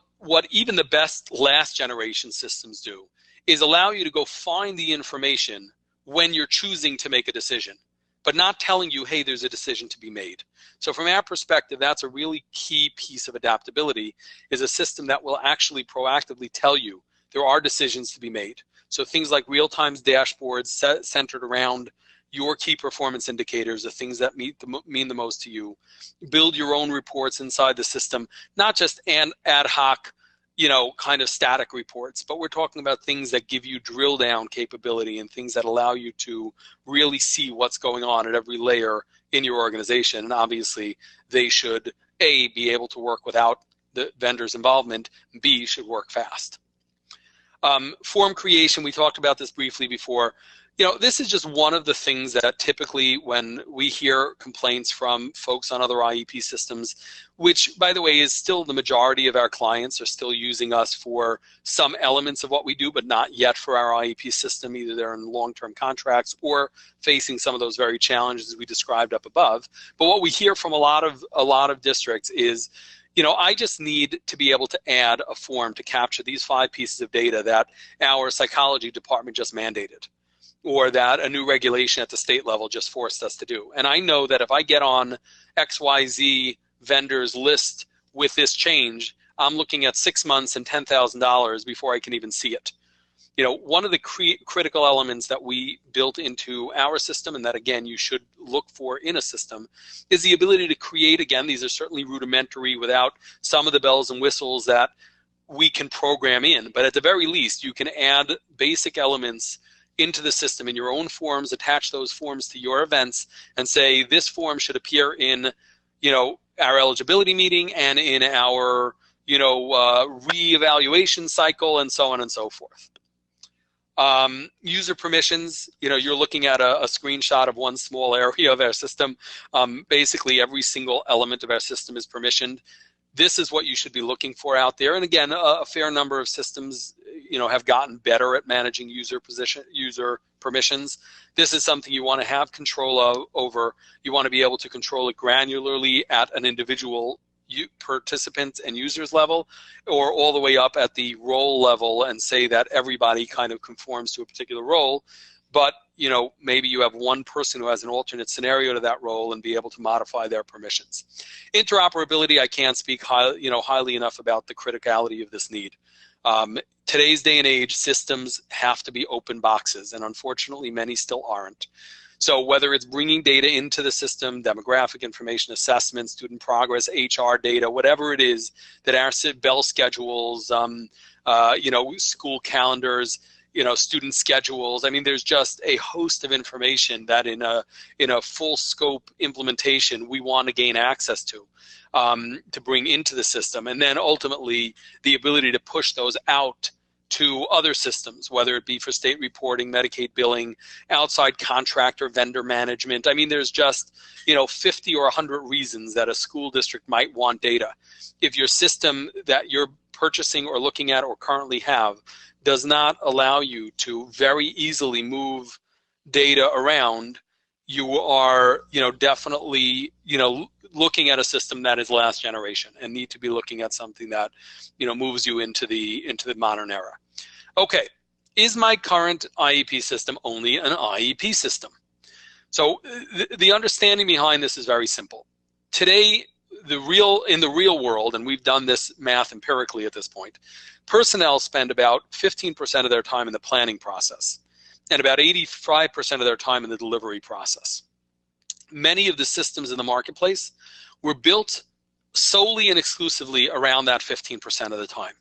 even the best last generation systems do is allow you to go find the information when you're choosing to make a decision, but not telling you, hey, there's a decision to be made. So from our perspective, that's a really key piece of adaptability, is a system that will actually proactively tell you there are decisions to be made. So things like real-time dashboards centered around your key performance indicators, the things that mean the most to you. Build your own reports inside the system, not just ad hoc, kind of static reports, but we're talking about things that give you drill down capability and things that allow you to really see what's going on at every layer in your organization. And obviously they should, A, be able to work without the vendor's involvement, B, should work fast. Form creation, we talked about this briefly before. This is just one of the things that typically when we hear complaints from folks on other IEP systems, which by the way is still the majority of our clients are still using us for some elements of what we do, but not yet for our IEP system. Either they're in long-term contracts or facing some of those very challenges we described up above. But what we hear from a lot of districts is, I just need to be able to add a form to capture these 5 pieces of data that our psychology department just mandated, or that a new regulation at the state level just forced us to do. And I know that if I get on XYZ vendors list with this change, I'm looking at 6 months and $10,000 before I can even see it. One of the critical elements that we built into our system, and that again you should look for in a system, is the ability to create, again, these are certainly rudimentary without some of the bells and whistles that we can program in, but at the very least you can add basic elements into the system in your own forms, attach those forms to your events, and say this form should appear in, our eligibility meeting and in our, reevaluation cycle, and so on and so forth. User permissions, you're looking at a screenshot of one small area of our system. Basically, every single element of our system is permissioned. This is what you should be looking for out there. And again, a fair number of systems, have gotten better at managing user permissions. This is something you want to have control over. You want to be able to control it granularly at an individual participant and users level, or all the way up at the role level, and say that everybody kind of conforms to a particular role. But maybe you have one person who has an alternate scenario to that role and be able to modify their permissions. Interoperability, I can't speak highly enough about the criticality of this need. Today's day and age, systems have to be open boxes, and unfortunately many still aren't. So whether it's bringing data into the system, demographic information, assessment, student progress, HR data, whatever it is, that our bell schedules, school calendars, student schedules. I mean, there's just a host of information that in a full scope implementation we want to gain access to bring into the system, and then ultimately the ability to push those out to other systems, whether it be for state reporting, Medicaid billing, outside contractor, vendor management. I mean, there's just 50 or 100 reasons that a school district might want data. If your system that you're purchasing or looking at or currently have does not allow you to very easily move data around, you are definitely looking at a system that is last generation and need to be looking at something that moves you into the modern era. Okay, is my current IEP system only an IEP system? So the understanding behind this is very simple. Today, in the real world, and we've done this math empirically at this point, personnel spend about 15% of their time in the planning process and about 85% of their time in the delivery process. Many of the systems in the marketplace were built solely and exclusively around that 15% of the time.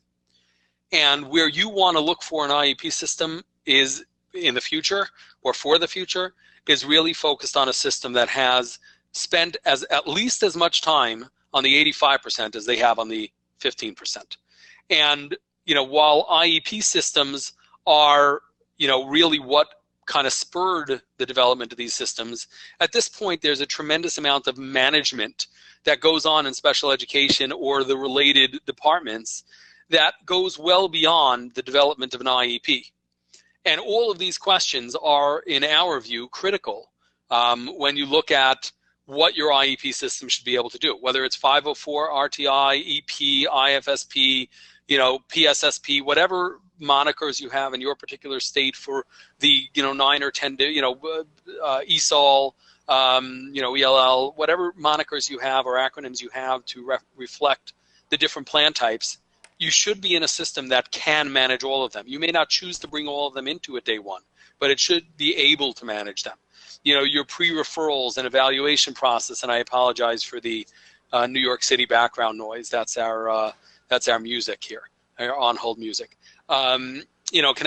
And where you want to look for an IEP system is in the future, or for the future, is really focused on a system that has spend at least as much time on the 85% as they have on the 15%. And, while IEP systems are, really what kind of spurred the development of these systems, at this point there's a tremendous amount of management that goes on in special education or the related departments that goes well beyond the development of an IEP. And all of these questions are, in our view, critical when you look at what your IEP system should be able to do, whether it's 504, RTI, EP, IFSP, PSSP, whatever monikers you have in your particular state for the 9 or 10 ESOL, ELL, whatever monikers you have or acronyms you have to reflect the different plan types. You should be in a system that can manage all of them. You may not choose to bring all of them into it day one, but it should be able to manage them. Your pre-referrals and evaluation process, and I apologize for the New York City background noise. That's our music here, our on-hold music. Can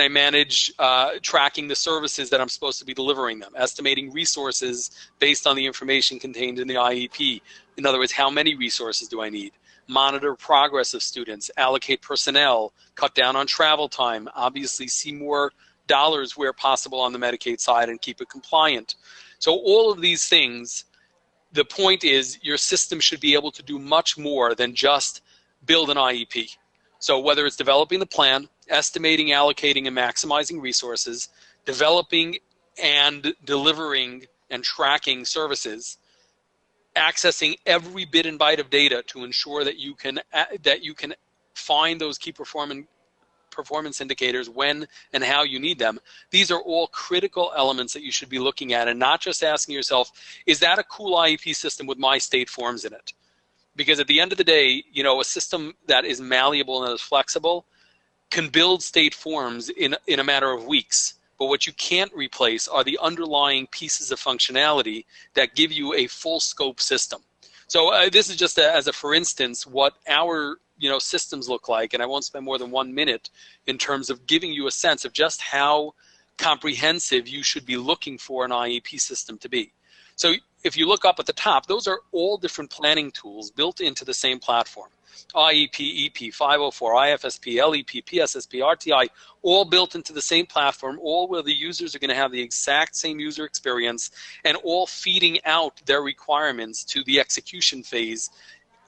I manage tracking the services that I'm supposed to be delivering them, estimating resources based on the information contained in the IEP? In other words, how many resources do I need? Monitor progress of students, allocate personnel, cut down on travel time, obviously see more dollars where possible on the Medicaid side and keep it compliant. So all of these things, the point is your system should be able to do much more than just build an IEP. So whether it's developing the plan, estimating, allocating, and maximizing resources, developing and delivering and tracking services, accessing every bit and byte of data to ensure that you can find those key performance indicators when and how you need them. These are all critical elements that you should be looking at, and not just asking yourself, is that a cool IEP system with my state forms in it? Because at the end of the day, a system that is malleable and is flexible can build state forms in a matter of weeks. But what you can't replace are the underlying pieces of functionality that give you a full scope system. So this is just as a for instance what our systems look like, and I won't spend more than 1 minute in terms of giving you a sense of just how comprehensive you should be looking for an IEP system to be. So if you look up at the top, those are all different planning tools built into the same platform. IEP, EP, 504, IFSP, LEP, PSSP, RTI, all built into the same platform, all where the users are going to have the exact same user experience and all feeding out their requirements to the execution phase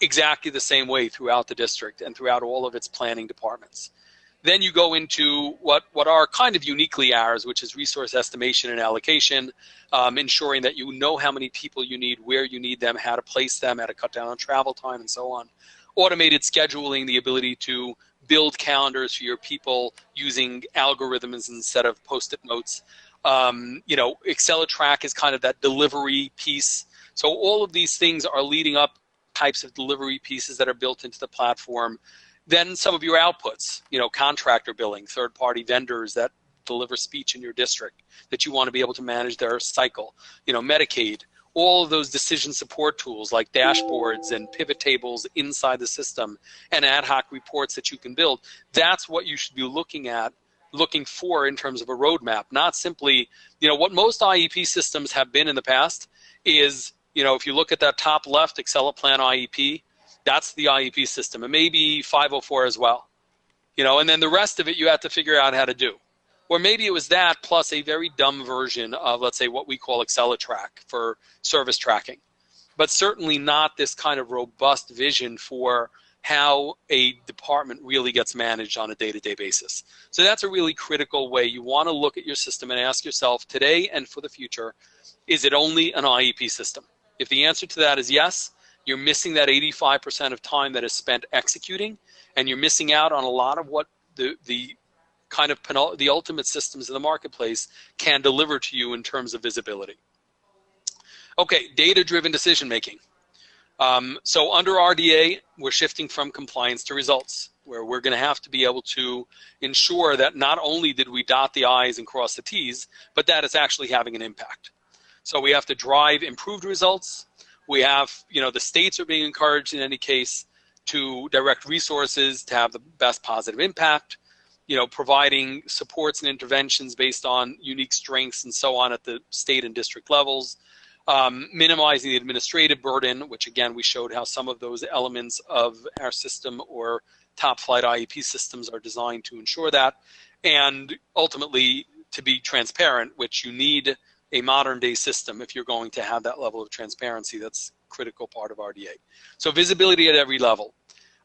exactly the same way throughout the district and throughout all of its planning departments. Then you go into what are kind of uniquely ours, which is resource estimation and allocation, ensuring that you know how many people you need, where you need them, how to place them, how to cut down on travel time, and so on. Automated scheduling, the ability to build calendars for your people using algorithms instead of Post-it notes. Accelotrack is kind of that delivery piece. So all of these things are leading up types of delivery pieces that are built into the platform. Then some of your outputs, contractor billing, third-party vendors that deliver speech in your district that you want to be able to manage their cycle, Medicaid, all of those decision support tools like dashboards and pivot tables inside the system and ad hoc reports that you can build. That's what you should be looking for in terms of a roadmap, not simply, what most IEP systems have been in the past is, if you look at that top left, Plan IEP, that's the IEP system, and maybe 504 as well, and then the rest of it you have to figure out how to do. Or maybe it was that plus a very dumb version of, let's say, what we call Accelotrack for service tracking, but certainly not this kind of robust vision for how a department really gets managed on a day-to-day basis. So that's a really critical way. You want to look at your system and ask yourself today and for the future, is it only an IEP system? If the answer to that is yes, you're missing that 85% of time that is spent executing, and you're missing out on a lot of what the kind of the ultimate systems in the marketplace can deliver to you in terms of visibility. Okay, data-driven decision making. So under RDA, we're shifting from compliance to results, where we're going to have to be able to ensure that not only did we dot the I's and cross the T's, but that it's actually having an impact. So we have to drive improved results. We have, the states are being encouraged in any case to direct resources to have the best positive impact, providing supports and interventions based on unique strengths and so on at the state and district levels. minimizing the administrative burden, which again, we showed how some of those elements of our system or top flight IEP systems are designed to ensure that. And ultimately, to be transparent, which you need a modern day system if you're going to have that level of transparency. That's a critical part of RDA. So visibility at every level.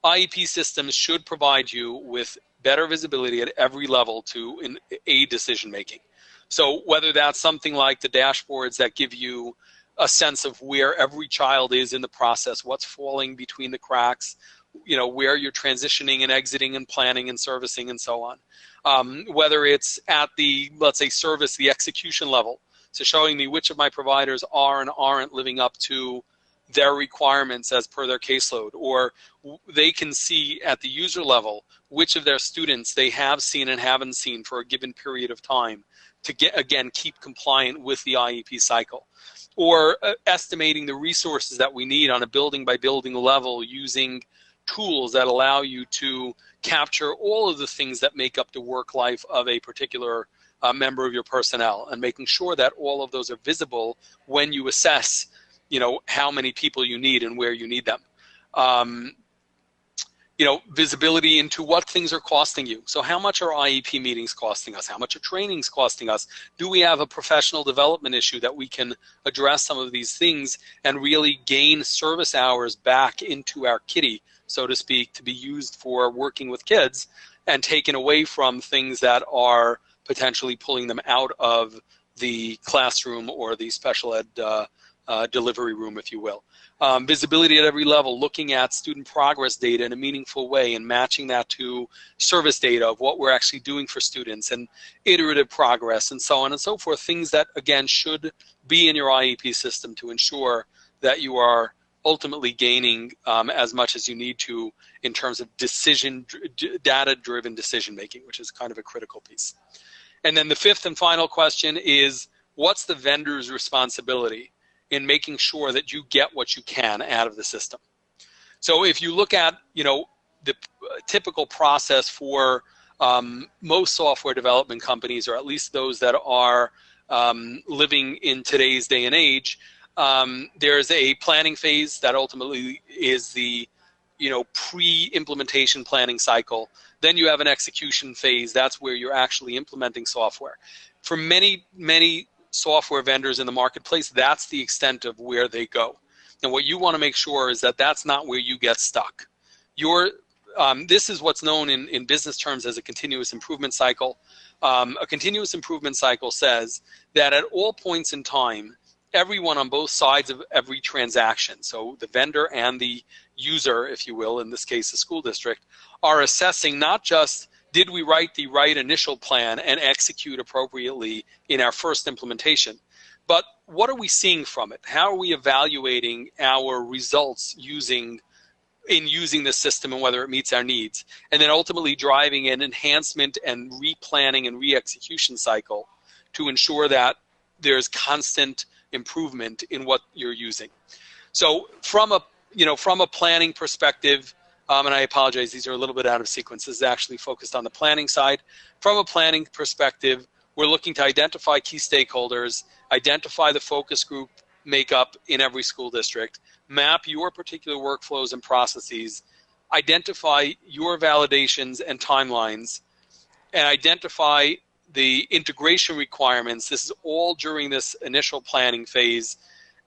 IEP systems should provide you with better visibility at every level to aid decision making. So whether that's something like the dashboards that give you a sense of where every child is in the process, what's falling between the cracks, you know, where you're transitioning and exiting and planning and servicing and so on. Whether it's at the, let's say, service, the execution level, so showing me which of my providers are and aren't living up to their requirements as per their caseload, or they can see at the user level which of their students they have seen and haven't seen for a given period of time to get, again, keep compliant with the IEP cycle. Or estimating the resources that we need on a building by building level using tools that allow you to capture all of the things that make up the work life of a particular member of your personnel, and making sure that all of those are visible when you assess, you know, how many people you need and where you need them. You know, visibility into what things are costing you. So how much are IEP meetings costing us? How much are trainings costing us? Do we have a professional development issue that we can address some of these things and really gain service hours back into our kitty, so to speak, to be used for working with kids, and taken away from things that are potentially pulling them out of the classroom or the special ed delivery room, if you will. Visibility at every level, looking at student progress data in a meaningful way and matching that to service data of what we're actually doing for students, and iterative progress and so on and so forth. Things that, again, should be in your IEP system to ensure that you are ultimately gaining as much as you need to in terms of data-driven decision making, which is kind of a critical piece. And then the fifth and final question is, what's the vendor's responsibility in making sure that you get what you can out of the system? So if you look at, you know, the typical process for most software development companies, or at least those that are living in today's day and age, there's a planning phase that ultimately is the, you know, pre-implementation planning cycle. Then you have an execution phase. That's where you're actually implementing software. For many, many software vendors in the marketplace, that's the extent of where they go. And what you want to make sure is that that's not where you get stuck. This is what's known in business terms as a continuous improvement cycle. A continuous improvement cycle says that at all points in time, everyone on both sides of every transaction, so the vendor and the user, if you will, in this case the school district, are assessing not just did we write the right initial plan and execute appropriately in our first implementation, but what are we seeing from it? How are we evaluating our results using the system and whether it meets our needs? And then ultimately driving an enhancement and replanning and re-execution cycle to ensure that there's constant improvement in what you're using. So from a planning perspective, and I apologize, these are a little bit out of sequence. This is actually focused on the planning side. From a planning perspective, we're looking to identify key stakeholders, identify the focus group makeup in every school district, map your particular workflows and processes, identify your validations and timelines, and identify the integration requirements. This is all during this initial planning phase,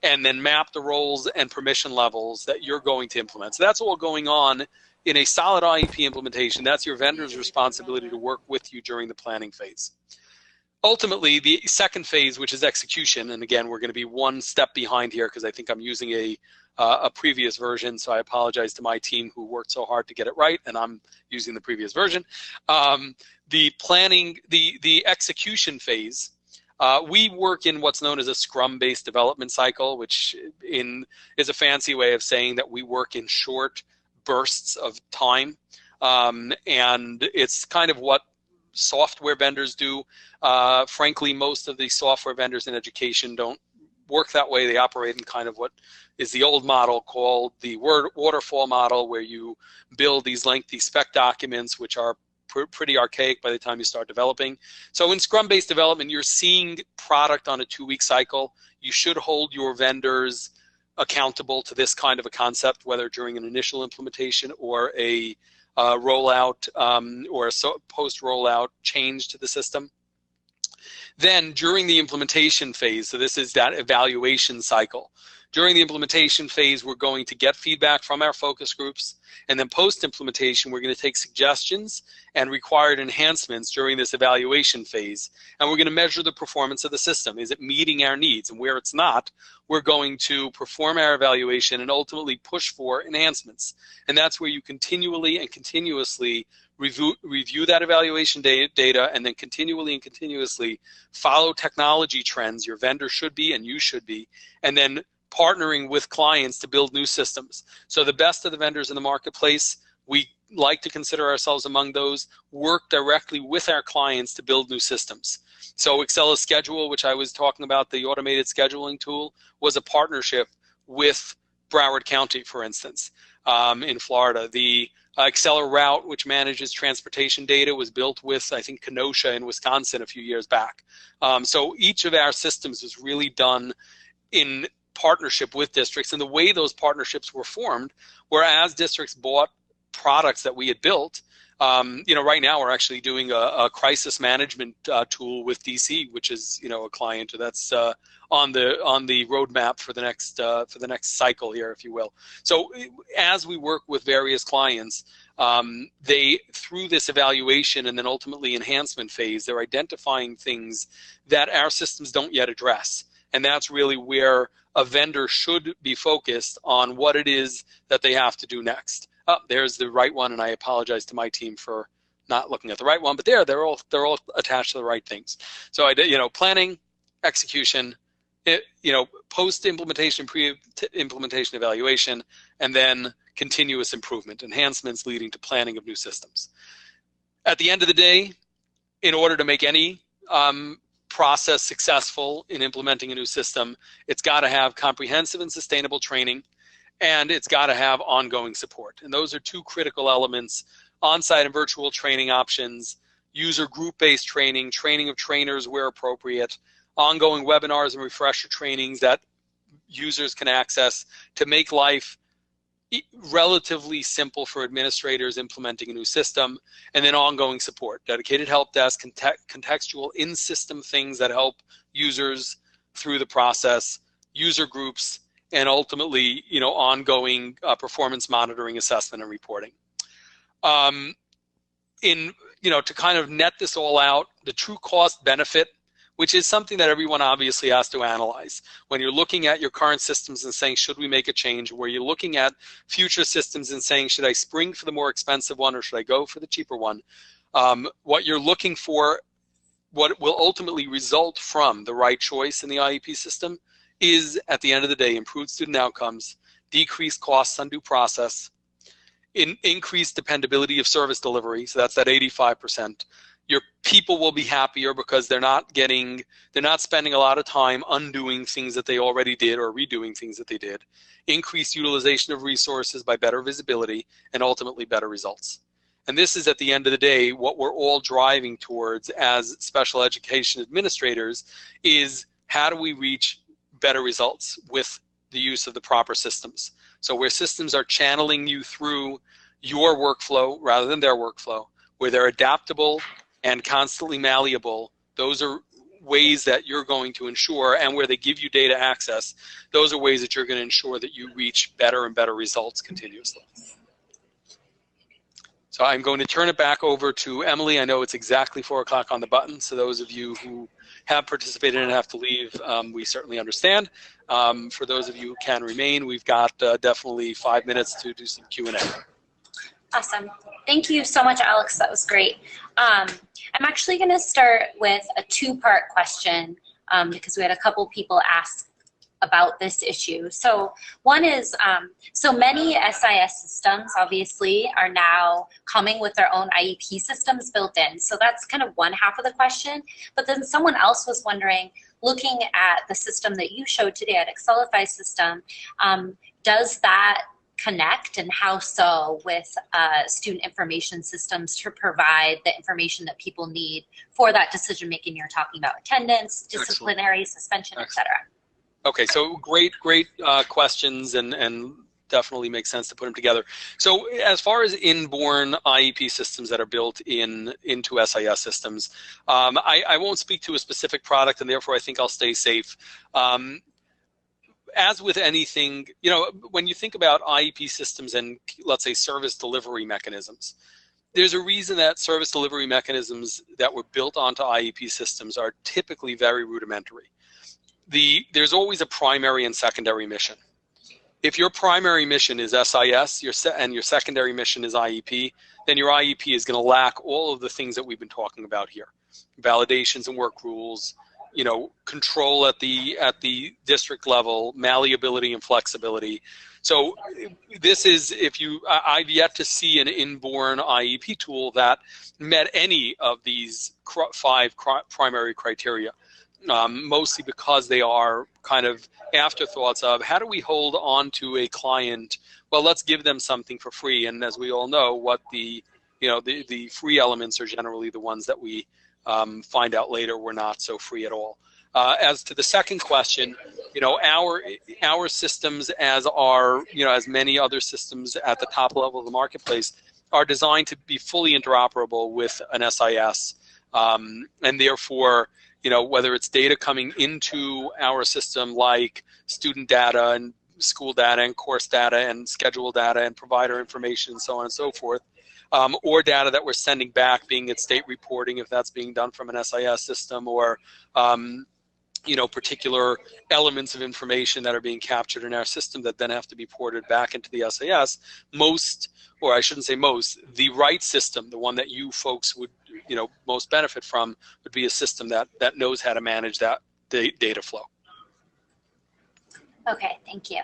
and then map the roles and permission levels that you're going to implement. So that's all going on in a solid IEP implementation. That's your vendor's responsibility to work with you during the planning phase. Ultimately, the second phase, which is execution, and again, we're going to be one step behind here because I think I'm using a previous version, so I apologize to my team who worked so hard to get it right, and I'm using the previous version. The planning, the execution phase, we work in what's known as a Scrum-based development cycle, which is a fancy way of saying that we work in short bursts of time, and it's kind of what software vendors do. Frankly, most of the software vendors in education don't work that way. They operate in kind of what is the old model called the waterfall model, where you build these lengthy spec documents, which are pretty archaic by the time you start developing. So in Scrum-based development, you're seeing product on a 2-week cycle. You should hold your vendors accountable to this kind of a concept, whether during an initial implementation or a rollout or a post-rollout change to the system. Then during the implementation phase, so this is that evaluation cycle. During the implementation phase, we're going to get feedback from our focus groups, and then post-implementation, we're going to take suggestions and required enhancements during this evaluation phase, and we're going to measure the performance of the system. Is it meeting our needs? And where it's not, we're going to perform our evaluation and ultimately push for enhancements. And that's where you continually and continuously review that evaluation data, and then continually and continuously follow technology trends your vendor should be and you should be, and then partnering with clients to build new systems. So the best of the vendors in the marketplace, we like to consider ourselves among those, work directly with our clients to build new systems. So Excel Schedule, which I was talking about, the automated scheduling tool, was a partnership with Broward County, for instance, in Florida. The Excel Route, which manages transportation data, was built with, I think, Kenosha in Wisconsin a few years back. So each of our systems was really done in partnership with districts, and the way those partnerships were formed were as districts bought products that we had built. Right now we're actually doing a crisis management tool with DC, which is a client that's on the roadmap for the next cycle here, if you will. So as we work with various clients, they, through this evaluation and then ultimately enhancement phase, they're identifying things that our systems don't yet address. And that's really where a vendor should be focused on what it is that they have to do next. Oh, there's the right one, and I apologize to my team for not looking at the right one, but they're all attached to the right things. So I did, planning, execution, post-implementation, pre-implementation evaluation, and then continuous improvement, enhancements leading to planning of new systems. At the end of the day, in order to make any process successful in implementing a new system, it's got to have comprehensive and sustainable training, and it's got to have ongoing support. And those are two critical elements: on-site and virtual training options, user group-based training, training of trainers where appropriate, ongoing webinars and refresher trainings that users can access to make life relatively simple for administrators implementing a new system, and then ongoing support, dedicated help desk, contextual in-system things that help users through the process, user groups, and ultimately, ongoing performance monitoring, assessment, and reporting. To kind of net this all out, the true cost benefit, which is something that everyone obviously has to analyze. When you're looking at your current systems and saying, should we make a change? Where you're looking at future systems and saying, should I spring for the more expensive one or should I go for the cheaper one? What you're looking for, what will ultimately result from the right choice in the IEP system is, at the end of the day, improved student outcomes, decreased costs on due process, increased dependability of service delivery, so that's that 85%. Your people will be happier because they're not spending a lot of time undoing things that they already did or redoing things that they did. Increased utilization of resources by better visibility, and ultimately better results. And this is, at the end of the day, what we're all driving towards as special education administrators, is how do we reach better results with the use of the proper systems. So where systems are channeling you through your workflow rather than their workflow, where they're adaptable and constantly malleable, those are ways that you're going to ensure, and where they give you data access, those are ways that you're going to ensure that you reach better and better results continuously. So I'm going to turn it back over to Emily. I know it's exactly 4 o'clock on the button, so those of you who have participated and have to leave, we certainly understand. For those of you who can remain, we've got definitely 5 minutes to do some Q&A. Awesome. Thank you so much, Alex. That was great. I'm actually going to start with a 2-part question because we had a couple people ask about this issue. So one is, so many SIS systems obviously are now coming with their own IEP systems built in. So that's kind of one half of the question. But then someone else was wondering, looking at the system that you showed today, at Excelify system, does that connect, and how so, with student information systems to provide the information that people need for that decision making you're talking about: attendance, disciplinary, suspension, etc. Okay, so great questions, and definitely makes sense to put them together. So as far as inborn IEP systems that are built into SIS systems, I won't speak to a specific product, and therefore I think I'll stay safe. As with anything, you know, when you think about IEP systems and, let's say, service delivery mechanisms, there's a reason that service delivery mechanisms that were built onto IEP systems are typically very rudimentary. There's always a primary and secondary mission. If your primary mission is SIS and your secondary mission is IEP, then your IEP is going to lack all of the things that we've been talking about here: validations and work rules, you know, control at the district level, malleability and flexibility. So this is, I've yet to see an inborn IEP tool that met any of these 5 primary criteria. Mostly because they are kind of afterthoughts of, how do we hold on to a client? Well, let's give them something for free. And as we all know, what the free elements are generally the ones that we find out later were not so free at all. As to the second question, you know, our systems, as many other systems at the top level of the marketplace, are designed to be fully interoperable with an SIS, and therefore, you know, whether it's data coming into our system like student data and school data and course data and schedule data and provider information and so on and so forth, or data that we're sending back, being it state reporting if that's being done from an SIS system, or you know, particular elements of information that are being captured in our system that then have to be ported back into the SIS. Most, or I shouldn't say most, the right system, the one that you folks would, you know, most benefit from, would be a system that knows how to manage that data flow. Okay, thank you.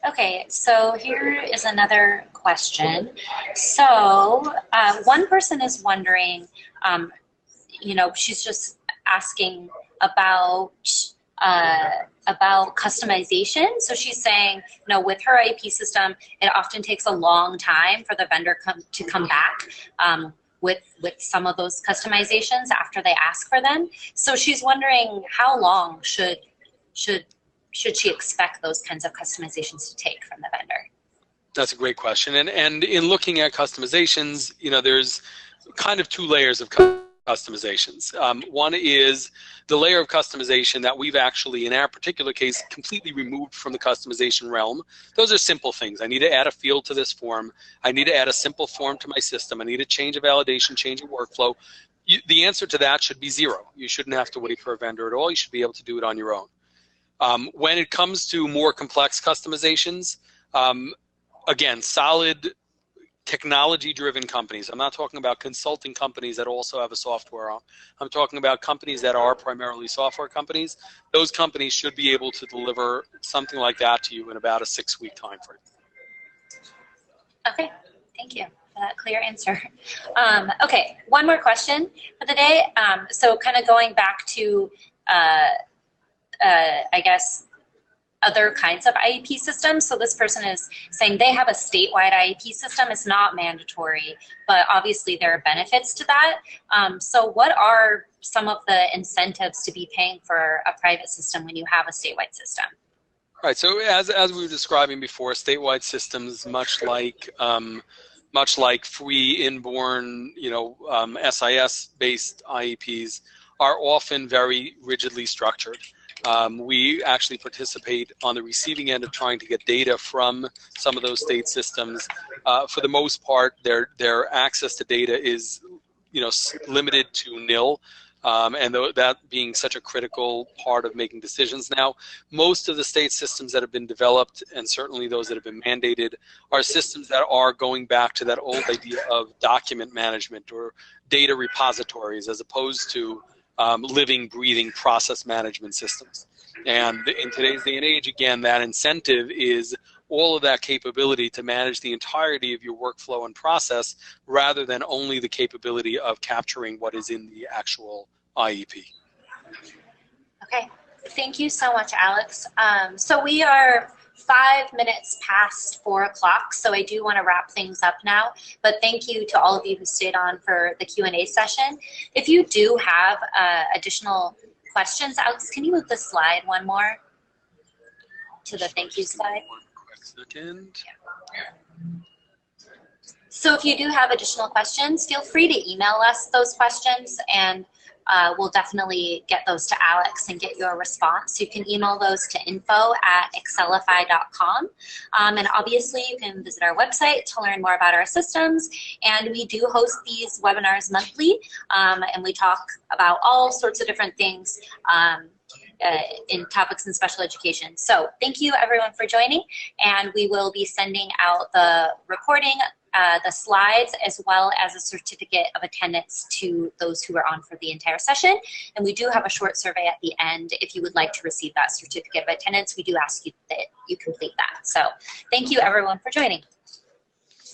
Okay, so here is another question. So one person is wondering, you know, she's just asking about customization. So she's saying, you know, with her IEP system, it often takes a long time for the vendor to come back with some of those customizations after they ask for them. So she's wondering, how long should she expect those kinds of customizations to take from the vendor? That's a great question. And in looking at customizations, you know, there's kind of 2 layers of customizations. One is the layer of customization that we've actually, in our particular case, completely removed from the customization realm. Those are simple things. I need to add a field to this form. I need to add a simple form to my system. I need to change a validation, change a workflow. The answer to that should be 0. You shouldn't have to wait for a vendor at all. You should be able to do it on your own. When it comes to more complex customizations, again, solid technology-driven companies. I'm not talking about consulting companies that also have a software arm. I'm talking about companies that are primarily software companies. Those companies should be able to deliver something like that to you in about a 6-week time frame. Okay, thank you for that clear answer. Okay, one more question for the day. So kind of going back to, I guess, other kinds of IEP systems. So this person is saying they have a statewide IEP system. It's not mandatory, but obviously there are benefits to that. So what are some of the incentives to be paying for a private system when you have a statewide system? Right. So as we were describing before, statewide systems, much like free inborn, you know, SIS-based IEPs, are often very rigidly structured. We actually participate on the receiving end of trying to get data from some of those state systems. For the most part, their access to data is, you know, limited to nil. And that being such a critical part of making decisions now, most of the state systems that have been developed, and certainly those that have been mandated, are systems that are going back to that old idea of document management or data repositories, as opposed to living, breathing process management systems. And in today's day and age, again, that incentive is all of that capability to manage the entirety of your workflow and process, rather than only the capability of capturing what is in the actual IEP. Okay, thank you so much, Alex. So we are 5 minutes past 4 o'clock, so I do want to wrap things up now. But thank you to all of you who stayed on for the Q&A session. If you do have additional questions, Alex, can you move the slide one more to the thank you slide? One quick second. So if you do have additional questions, feel free to email us those questions, and we'll definitely get those to Alex and get your response. You can email those to info@excelify.com. And obviously you can visit our website to learn more about our systems. And we do host these webinars monthly, and we talk about all sorts of different things in topics in special education. So thank you everyone for joining, and we will be sending out the recording, the slides, as well as a certificate of attendance to those who are on for the entire session. And we do have a short survey at the end. If you would like to receive that certificate of attendance, we do ask you that you complete that. So thank you everyone for joining.